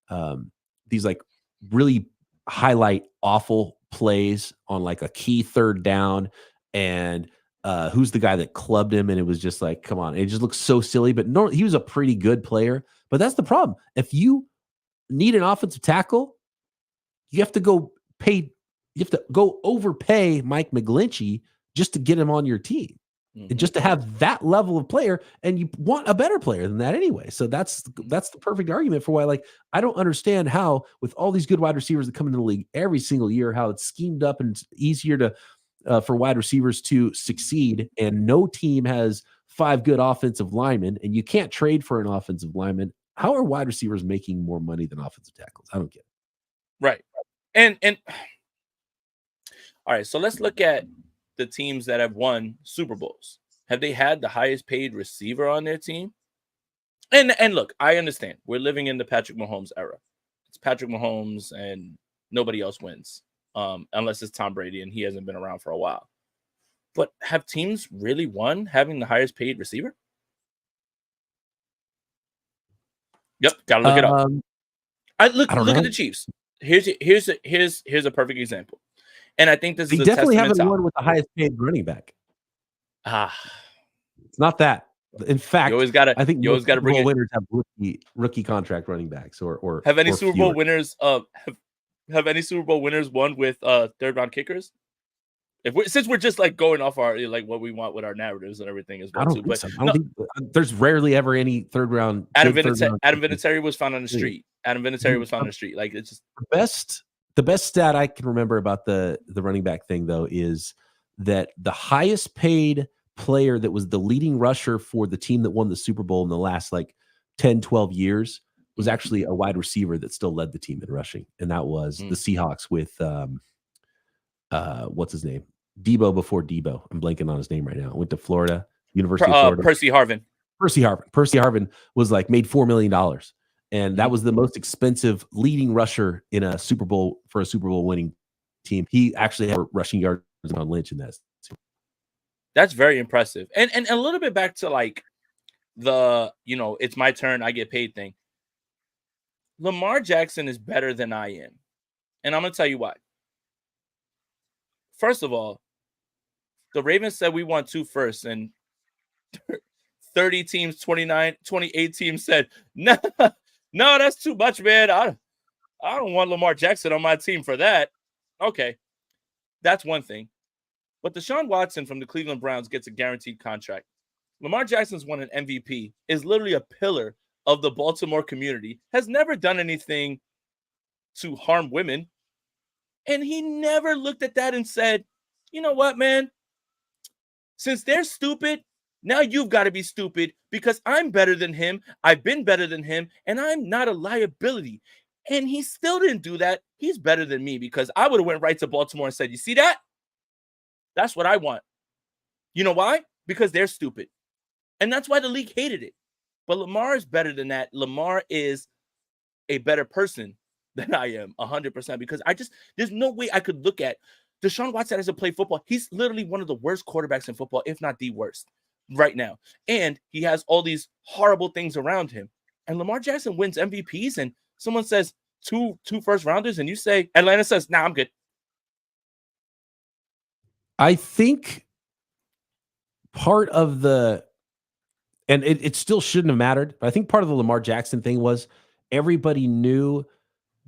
like really highlight awful plays on like a key 3rd down, and who's the guy that clubbed him, and it was just like, come on, it just looks so silly. But no, he was a pretty good player. But that's the problem. If you need an offensive tackle, you have to go pay. You have to go overpay Mike McGlinchey just to get him on your team, and just to have that level of player. And you want a better player than that anyway. So that's the perfect argument for why, like, I don't understand how, with all these good wide receivers that come into the league every single year, how it's schemed up and it's easier to for wide receivers to succeed, and no team has 5 good offensive linemen, and you can't trade for an offensive lineman. How are wide receivers making more money than offensive tackles? I don't get it. Right. And all right, so let's look at the teams that have won Super Bowls. Have they had the highest paid receiver on their team? And look, I understand. We're living in the Patrick Mahomes era. It's Patrick Mahomes and nobody else wins. Unless it's Tom Brady, and he hasn't been around for a while. But have teams really won having the highest paid receiver? Yep, gotta look it up. Look at the Chiefs. Here's a perfect example, and I think this is definitely haven't won with the highest paid running back. It's not that. In fact, you always gotta bring it. Winners have rookie contract running backs, or have any Super Bowl winners have any Super Bowl winners won with third round kickers? Since we're just like going off our like what we want with our narratives and everything as well. I don't think there's rarely ever any third round. Adam Vinatieri was found on the street. Like, it's just the best stat I can remember about the running back thing, though, is that the highest paid player that was the leading rusher for the team that won the Super Bowl in the last like 10, 12 years was actually a wide receiver that still led the team in rushing. And that was the Seahawks with, what's his name? Debo before Debo. I'm blanking on his name right now. Went to Florida, University of Florida. Percy Harvin. Percy Harvin was like made $4 million. And that was the most expensive leading rusher in a Super Bowl for a Super Bowl winning team. He actually had rushing yards on Lynch in that. That's very impressive. And a little bit back to like the, it's my turn, I get paid thing. Lamar Jackson is better than I am. And I'm going to tell you why. First of all, the Ravens said we want 2 firsts, and 30 teams, 28 teams said, no, that's too much, man. I don't want Lamar Jackson on my team for that. Okay. That's one thing. But Deshaun Watson from the Cleveland Browns gets a guaranteed contract. Lamar Jackson's won an MVP, is literally a pillar of the Baltimore community, has never done anything to harm women. And he never looked at that and said, you know what, man? Since they're stupid, now you've got to be stupid because I'm better than him. I've been better than him, and I'm not a liability. And he still didn't do that. He's better than me because I would have went right to Baltimore and said, you see that? That's what I want. You know why? Because they're stupid. And that's why the league hated it. But Lamar is better than that. Lamar is a better person than I am, 100%. Because there's no way I could look at Deshaun Watson doesn't play football. He's literally one of the worst quarterbacks in football, if not the worst, right now. And he has all these horrible things around him. And Lamar Jackson wins MVPs, and someone says two first rounders, and you say, Atlanta says, nah, I'm good. I think part of the, and it still shouldn't have mattered, but I think part of the Lamar Jackson thing was everybody knew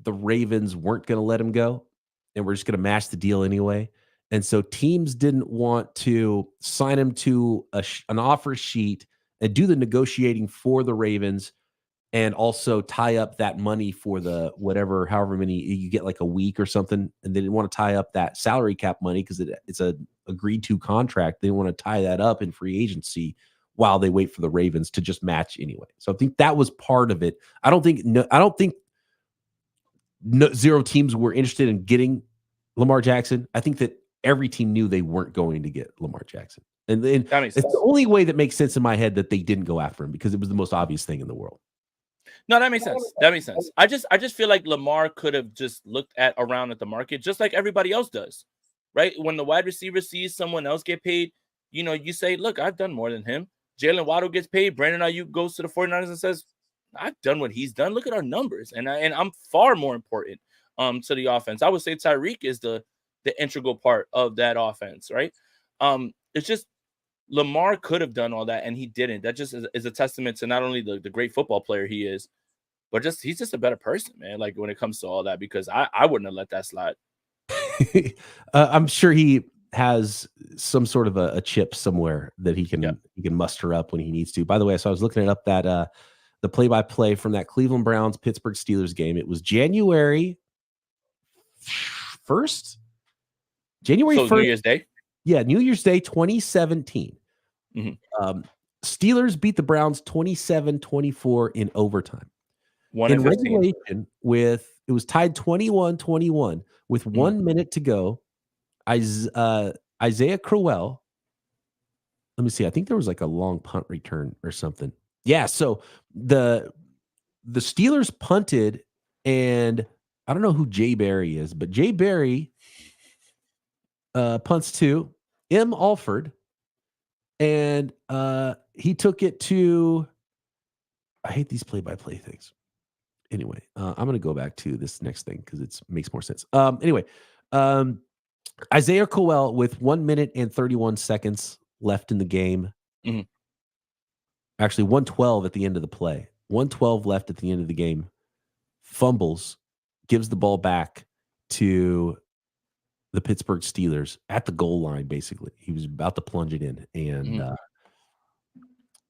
the Ravens weren't going to let him go, and we're just going to match the deal anyway. And so teams didn't want to sign him to an offer sheet and do the negotiating for the Ravens and also tie up that money for the however many you get, like a week or something. And they didn't want to tie up that salary cap money because it's a agreed to contract. They didn't want to tie that up in free agency while they wait for the Ravens to just match anyway. So I think that was part of it. I don't think zero teams were interested in getting Lamar Jackson. I think that every team knew they weren't going to get Lamar Jackson. And it's the only way that makes sense in my head that they didn't go after him, because it was the most obvious thing in the world. No, that makes sense. I just feel like Lamar could have just looked around at the market just like everybody else does, right? When the wide receiver sees someone else get paid, you say, look, I've done more than him. Jalen Waddle gets paid. Brandon Ayuk goes to the 49ers and says, I've done what he's done. Look at our numbers. And I'm far more important to the offense. I would say Tyreek is the integral part of that offense, right? It's just Lamar could have done all that, and he didn't. That just is a testament to not only the great football player he is, but he's just a better person, man. Like when it comes to all that, because I wouldn't have let that slide. I'm sure he has some sort of a chip somewhere that he Yeah. can muster up when he needs to. By the way, so I was looking it up that the play-by-play from that Cleveland Browns Pittsburgh Steelers game. It was January 1st. January 1st. New Year's Day. Yeah, New Year's Day 2017. Steelers beat the Browns 27-24 in overtime. In regulation, it was tied 21-21 with 1 minute to go. Isaiah Crowell. Let me see. I think there was like a long punt return or something. Yeah. So the Steelers punted, and I don't know who Jay Barry is, but Jay Barry punts to M. Alford, and he took it to. I hate these play-by-play things. Anyway, I'm going to go back to this next thing because it makes more sense. Isaiah Crowell with 1 minute and 31 seconds left in the game. Actually, 1:12 at the end of the play. 1:12 left at the end of the game. Fumbles, gives the ball back to the Pittsburgh Steelers at the goal line, basically. He was about to plunge it in, and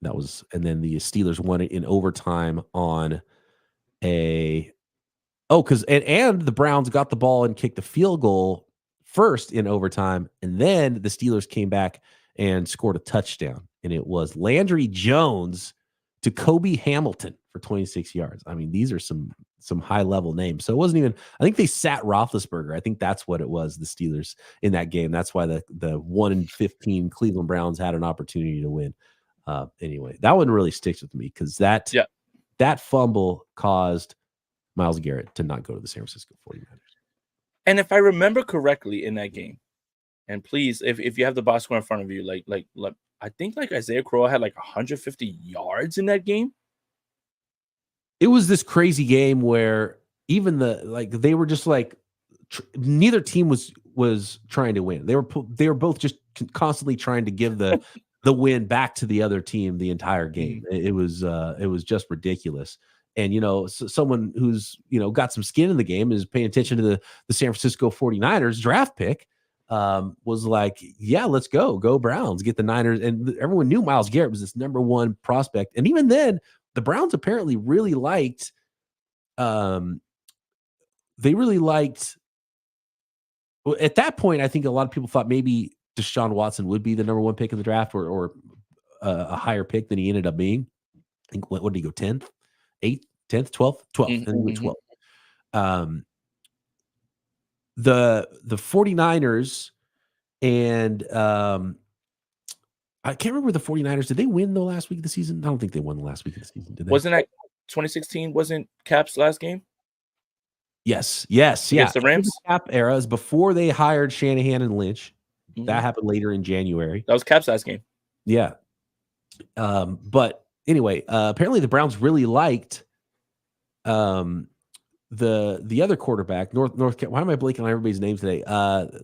and then the Steelers won it in overtime on and the Browns got the ball and kicked the field goal first in overtime, and then the Steelers came back and scored a touchdown, and it was Landry Jones to Kobe Hamilton for 26 yards. I mean, these are some high level names. So it wasn't even. I think they sat Roethlisberger. I think that's what it was. The Steelers in that game. That's why the 1-15 Cleveland Browns had an opportunity to win. Anyway, that one really sticks with me because that fumble caused Myles Garrett to not go to the San Francisco 49ers. And if I remember correctly in that game, and please, if you have the box score in front of you, like I think like Isaiah Crowell had like 150 yards in that game. It was this crazy game where even they were just like neither team was trying to win. They were both just constantly trying to give the win back to the other team the entire game. It was just ridiculous. And, someone who's, got some skin in the game is paying attention to the San Francisco 49ers draft pick, was like, yeah, let's go Browns, get the Niners. And everyone knew Myles Garrett was this number one prospect. And even then, the Browns apparently really liked, at that point, I think a lot of people thought maybe Deshaun Watson would be the number one pick in the draft or a higher pick than he ended up being. I think, what did he go, 10th? 8th, 10th, 12th? 12th. I think he went 12th. The 49ers and I can't remember the 49ers. Did they win the last week of the season? I don't think they won the last week of the season, did they? Wasn't that 2016? Wasn't Cap's last game? Yes. Against the Rams? Cap era is before they hired Shanahan and Lynch. That happened later in January. That was Cap's last game. Yeah. But anyway, apparently the Browns really liked the other quarterback, North. Why am I blanking on everybody's name today?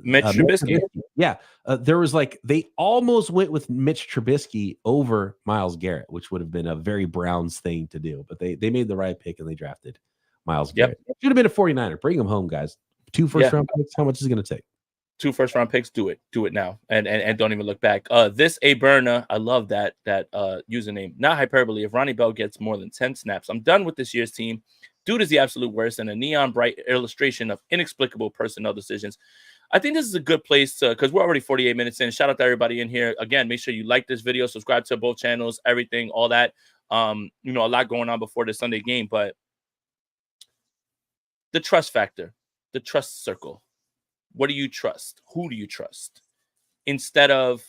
Mitch Trubisky. Yeah, there was they almost went with Mitch Trubisky over Myles Garrett, which would have been a very Browns thing to do. But they made the right pick and they drafted Myles Garrett. Should have been a 49er. Bring him home, guys. 2 first-round picks. How much is it going to take? 2 first-round picks. Do it now, and don't even look back. This A Burner, I love that username. Not hyperbole. If Ronnie Bell gets more than 10 snaps, I'm done with this year's team. Dude is the absolute worst and a neon bright illustration of inexplicable personnel decisions. I think this is a good place to, because we're already 48 minutes in. Shout out to everybody in here. Again, make sure you like this video, subscribe to both channels, everything, all that. A lot going on before the Sunday game, but the trust factor, the trust circle. What do you trust? Who do you trust? Instead of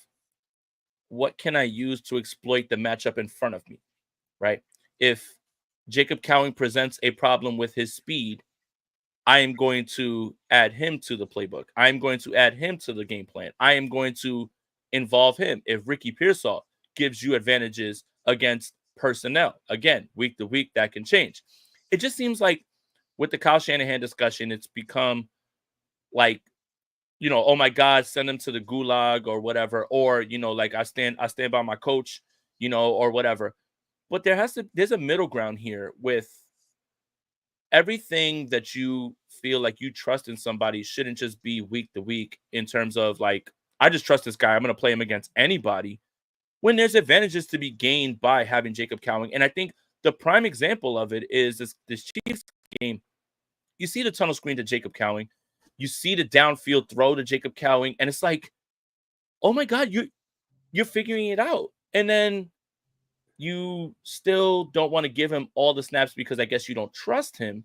what can I use to exploit the matchup in front of me, right? If Jacob Cowing presents a problem with his speed, I am going to add him to the playbook. I am going to add him to the game plan. I am going to involve him. If Ricky Pearsall gives you advantages against personnel, again, week to week, that can change. It just seems like with the Kyle Shanahan discussion, it's become like, oh my God, send him to the gulag or whatever, or like I stand by my coach, or whatever. But there's a middle ground here with everything that you feel like you trust in somebody shouldn't just be week to week in terms of like, I just trust this guy. I'm going to play him against anybody when there's advantages to be gained by having Jacob Cowing. And I think the prime example of it is this Chiefs game. You see the tunnel screen to Jacob Cowing. You see the downfield throw to Jacob Cowing. And it's like, oh my God, you're figuring it out. And then you still don't want to give him all the snaps because I guess you don't trust him.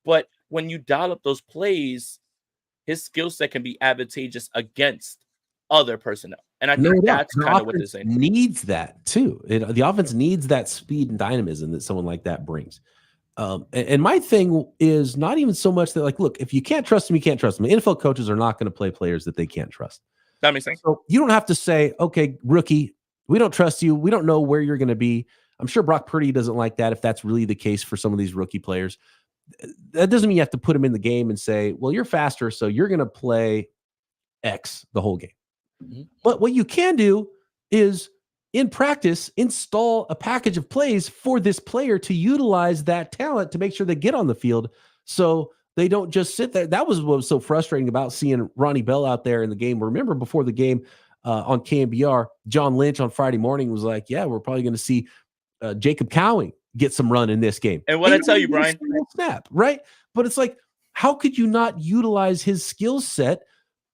But when you dial up those plays, his skill set can be advantageous against other personnel. And I think that's kind of what they're saying. Needs that too. The offense needs that speed and dynamism that someone like that brings. And my thing is not even so much that, like, look, if you can't trust him, you can't trust him. NFL coaches are not going to play players that they can't trust. That makes sense. So you don't have to say, okay, rookie, we don't trust you. We don't know where you're going to be. I'm sure Brock Purdy doesn't like that if that's really the case for some of these rookie players. That doesn't mean you have to put him in the game and say, well, you're faster, so you're going to play X the whole game. Mm-hmm. But what you can do is in practice, install a package of plays for this player to utilize that talent to make sure they get on the field so they don't just sit there. That was what was so frustrating about seeing Ronnie Bell out there in the game. Remember before the game on KMBR, John Lynch on Friday morning was like, yeah, we're probably going to see Jacob Cowing get some run in this game. And what I tell you, Brian, snap, right? But it's like, how could you not utilize his skill set,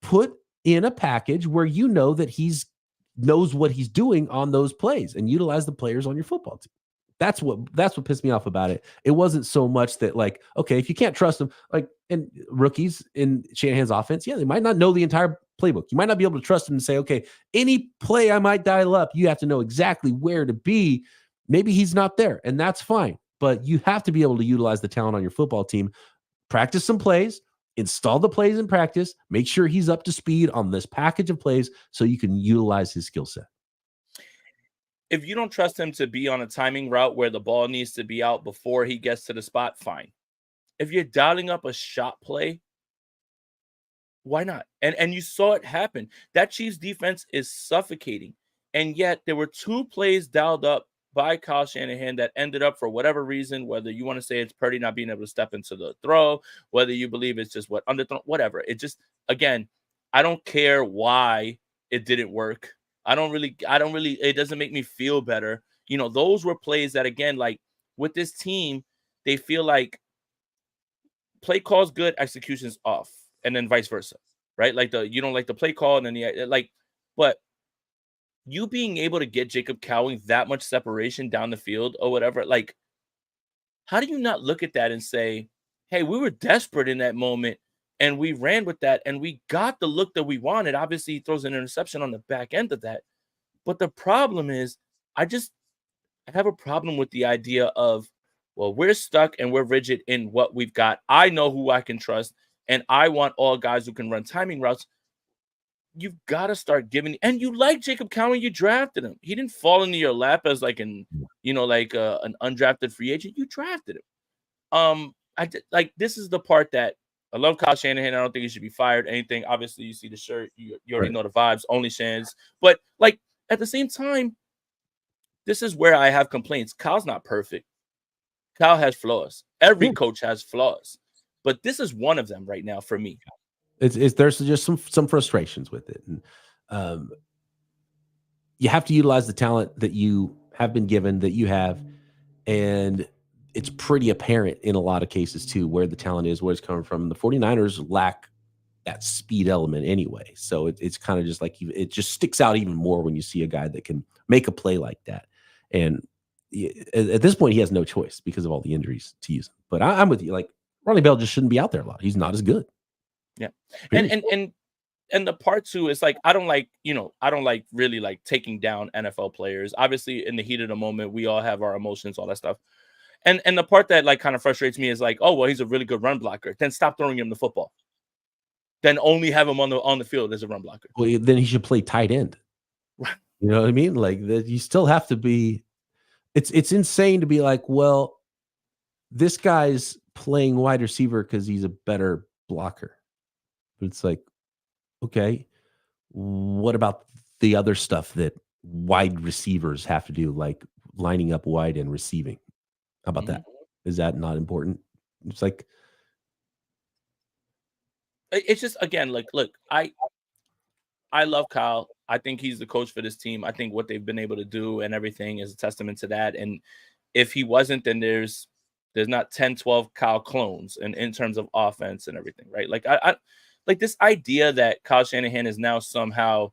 put in a package where you know that he's knows what he's doing on those plays, and utilize the players on your football team? That's what pissed me off about it. It wasn't so much that, like, okay, if you can't trust them, like, and rookies in Shanahan's offense, yeah, they might not know the entire playbook. You might not be able to trust them and say, okay, any play I might dial up, you have to know exactly where to be. Maybe he's not there, and that's fine. But you have to be able to utilize the talent on your football team, practice some plays, install the plays in practice, make sure he's up to speed on this package of plays so you can utilize his skill set. If you don't trust him to be on a timing route where the ball needs to be out before he gets to the spot, fine. If you're dialing up a shot play, why not? And you saw it happen. That Chiefs defense is suffocating. And yet there were 2 plays dialed up by Kyle Shanahan that ended up, for whatever reason, whether you want to say it's Purdy not being able to step into the throw, whether you believe it's just underthrown, whatever. It just, again, I don't care why it didn't work. I don't really, it doesn't make me feel better. Those were plays that, again, like with this team, they feel like play calls good, execution's off, and then vice versa, right? Like you don't like the play call, and then but you being able to get Jacob Cowing that much separation down the field or whatever, like, how do you not look at that and say, hey, we were desperate in that moment and we ran with that and we got the look that we wanted? Obviously, he throws an interception on the back end of that. But the problem is, I have a problem with the idea of, well, we're stuck and we're rigid in what we've got. I know who I can trust, and I want all guys who can run timing routes. You've got to start giving, and you like Jacob Cowing, you drafted him. He didn't fall into your lap as like an undrafted free agent. You drafted him. This is the part that I love Kyle Shanahan. I don't think he should be fired. Anything. Obviously, you see the shirt. You already know the vibes. Only Shans. But like at the same time, this is where I have complaints. Kyle's not perfect. Kyle has flaws. Every coach has flaws, but this is one of them right now for me. There's just some frustrations with it, and you have to utilize the talent that you have been given, that you have, and it's pretty apparent in a lot of cases too where the talent is, where it's coming from. The 49ers lack that speed element anyway, so it's kind of just like it just sticks out even more when you see a guy that can make a play like that. And at this point, he has no choice because of all the injuries to use him. But I'm with you. Like, Ronnie Bell just shouldn't be out there a lot. He's not as good. Yeah. And the part too is like, I don't like really like taking down NFL players. Obviously, in the heat of the moment, we all have our emotions, all that stuff. And the part that like kind of frustrates me is like, oh, well, he's a really good run blocker. Then stop throwing him the football. Then only have him on the field as a run blocker. Well, then he should play tight end. Right. You know what I mean? Like that, you still have to be. It's insane to be like, well, this guy's playing wide receiver because he's a better blocker. But it's like, Okay. What about the other stuff that wide receivers have to do, like lining up wide and receiving? How about Mhm. that? Is that not important? It's like, It's just again, like, look, I love Kyle. I think he's the coach for this team. I think what they've been able to do and everything is a testament to that. And if he wasn't, then there's not 10, 12 Kyle clones in terms of offense and everything, right? Like I like this idea that Kyle Shanahan is now somehow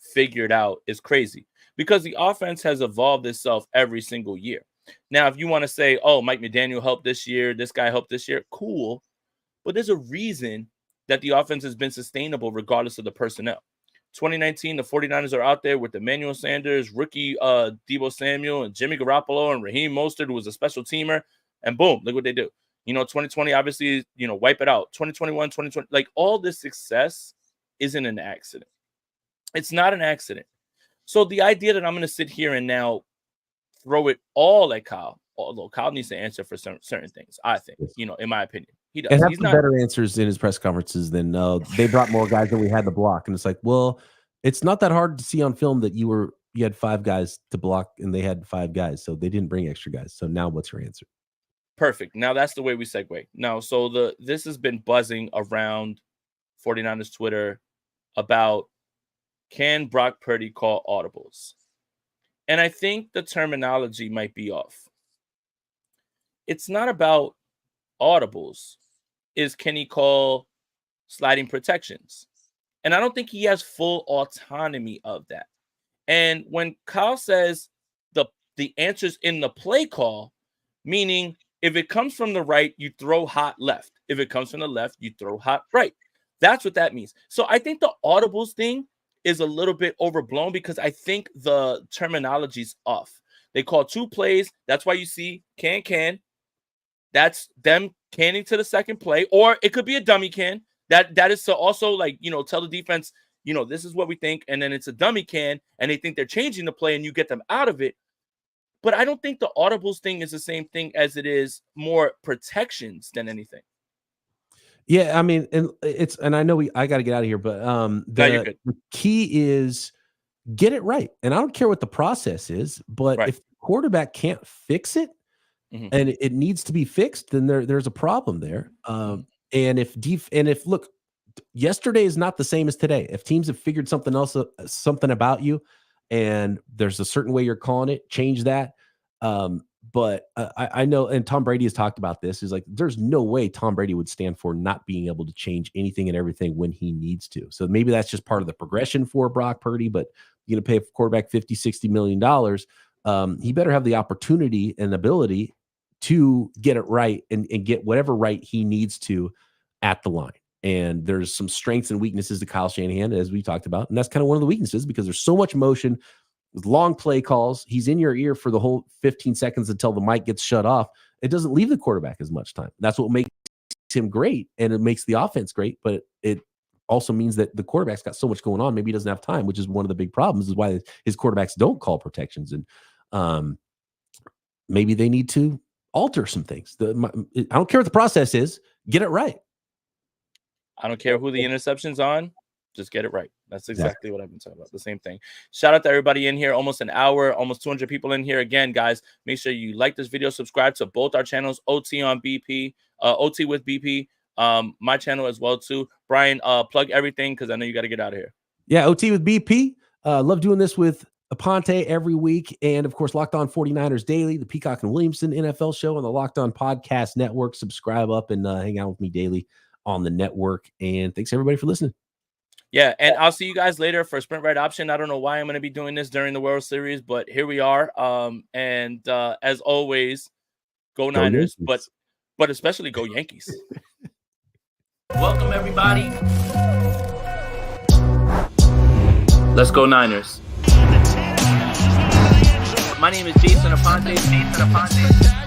figured out is crazy because the offense has evolved itself every single year. Now, if you want to say, oh, Mike McDaniel helped this year, this guy helped this year, cool. But there's a reason that the offense has been sustainable regardless of the personnel. 2019, the 49ers are out there with Emmanuel Sanders, rookie Deebo Samuel, and Jimmy Garoppolo, and Raheem Mostert, who was a special teamer. And boom, look what they do. 2020, obviously, wipe it out. 2021, 2020, like all this success isn't an accident. It's not an accident. So the idea that I'm going to sit here and now throw it all at Kyle, although Kyle needs to answer for certain things, I think, in my opinion. He does. and have He's some not better answers in his press conferences than they brought more guys than we had to block. And it's like, well, it's not that hard to see on film that you had 5 guys to block and they had 5 guys. So they didn't bring extra guys. So now what's your answer? perfect. Now that's the way we segue. Now, so this has been buzzing around 49ers Twitter about, can Brock Purdy call audibles? And I think the terminology might be off. It's not about audibles. Can he call sliding protections? And I don't think he has full autonomy of that. And when Kyle says the answer's in the play call, meaning if it comes from the right, you throw hot left. If it comes from the left, you throw hot right. That's what that means. So I think the audibles thing is a little bit overblown because I think the terminology's off. They call 2 plays. That's why you see can. That's them canning to the second play, or it could be a dummy can. That is to also tell the defense, this is what we think, and then it's a dummy can, and they think they're changing the play, and you get them out of it. But I don't think the audibles thing is the same thing as it is more protections than anything. Yeah, I mean, and I know I got to get out of here, but the key is get it right. And I don't care what the process is, but if the quarterback can't fix it, and it needs to be fixed, then there's a problem there. And if look, yesterday is not the same as today. If teams have figured something else, something about you, and there's a certain way you're calling it, change that. But I know, and Tom Brady has talked about this, is like, there's no way Tom Brady would stand for not being able to change anything and everything when he needs to. So maybe that's just part of the progression for Brock Purdy, but you're going to pay a quarterback $50-60 million. He better have the opportunity and ability to get it right and get whatever right he needs to at the line. And there's some strengths and weaknesses to Kyle Shanahan, as we talked about. And that's kind of one of the weaknesses because there's so much motion, long play calls. He's in your ear for the whole 15 seconds until the mic gets shut off. It doesn't leave the quarterback as much time. That's what makes him great, and it makes the offense great, but it also means that the quarterback's got so much going on, maybe he doesn't have time, which is one of the big problems, is why his quarterbacks don't call protections. And maybe they need to alter some things. I don't care what the process is. Get it right. I don't care who the interception's on. Just get it right. That's exactly what I've been talking about. The same thing. Shout out to everybody in here. Almost an hour, almost 200 people in here. Again, guys, make sure you like this video, subscribe to both our channels, OT on BP, OT with BP, my channel as well too. Brian, plug everything because I know you got to get out of here. Yeah, OT with BP. Love doing this with Aponte every week. And of course, Locked On 49ers Daily, the Peacock and Williamson NFL show on the Locked On Podcast Network. Subscribe up and hang out with me daily on the network. And thanks everybody for listening. Yeah, and I'll see you guys later for Sprint Right Option. I don't know why I'm going to be doing this during the World Series, but here we are. And as always, go Niners, but especially go Yankees. Welcome, everybody. Let's go Niners. My name is Jason Aponte.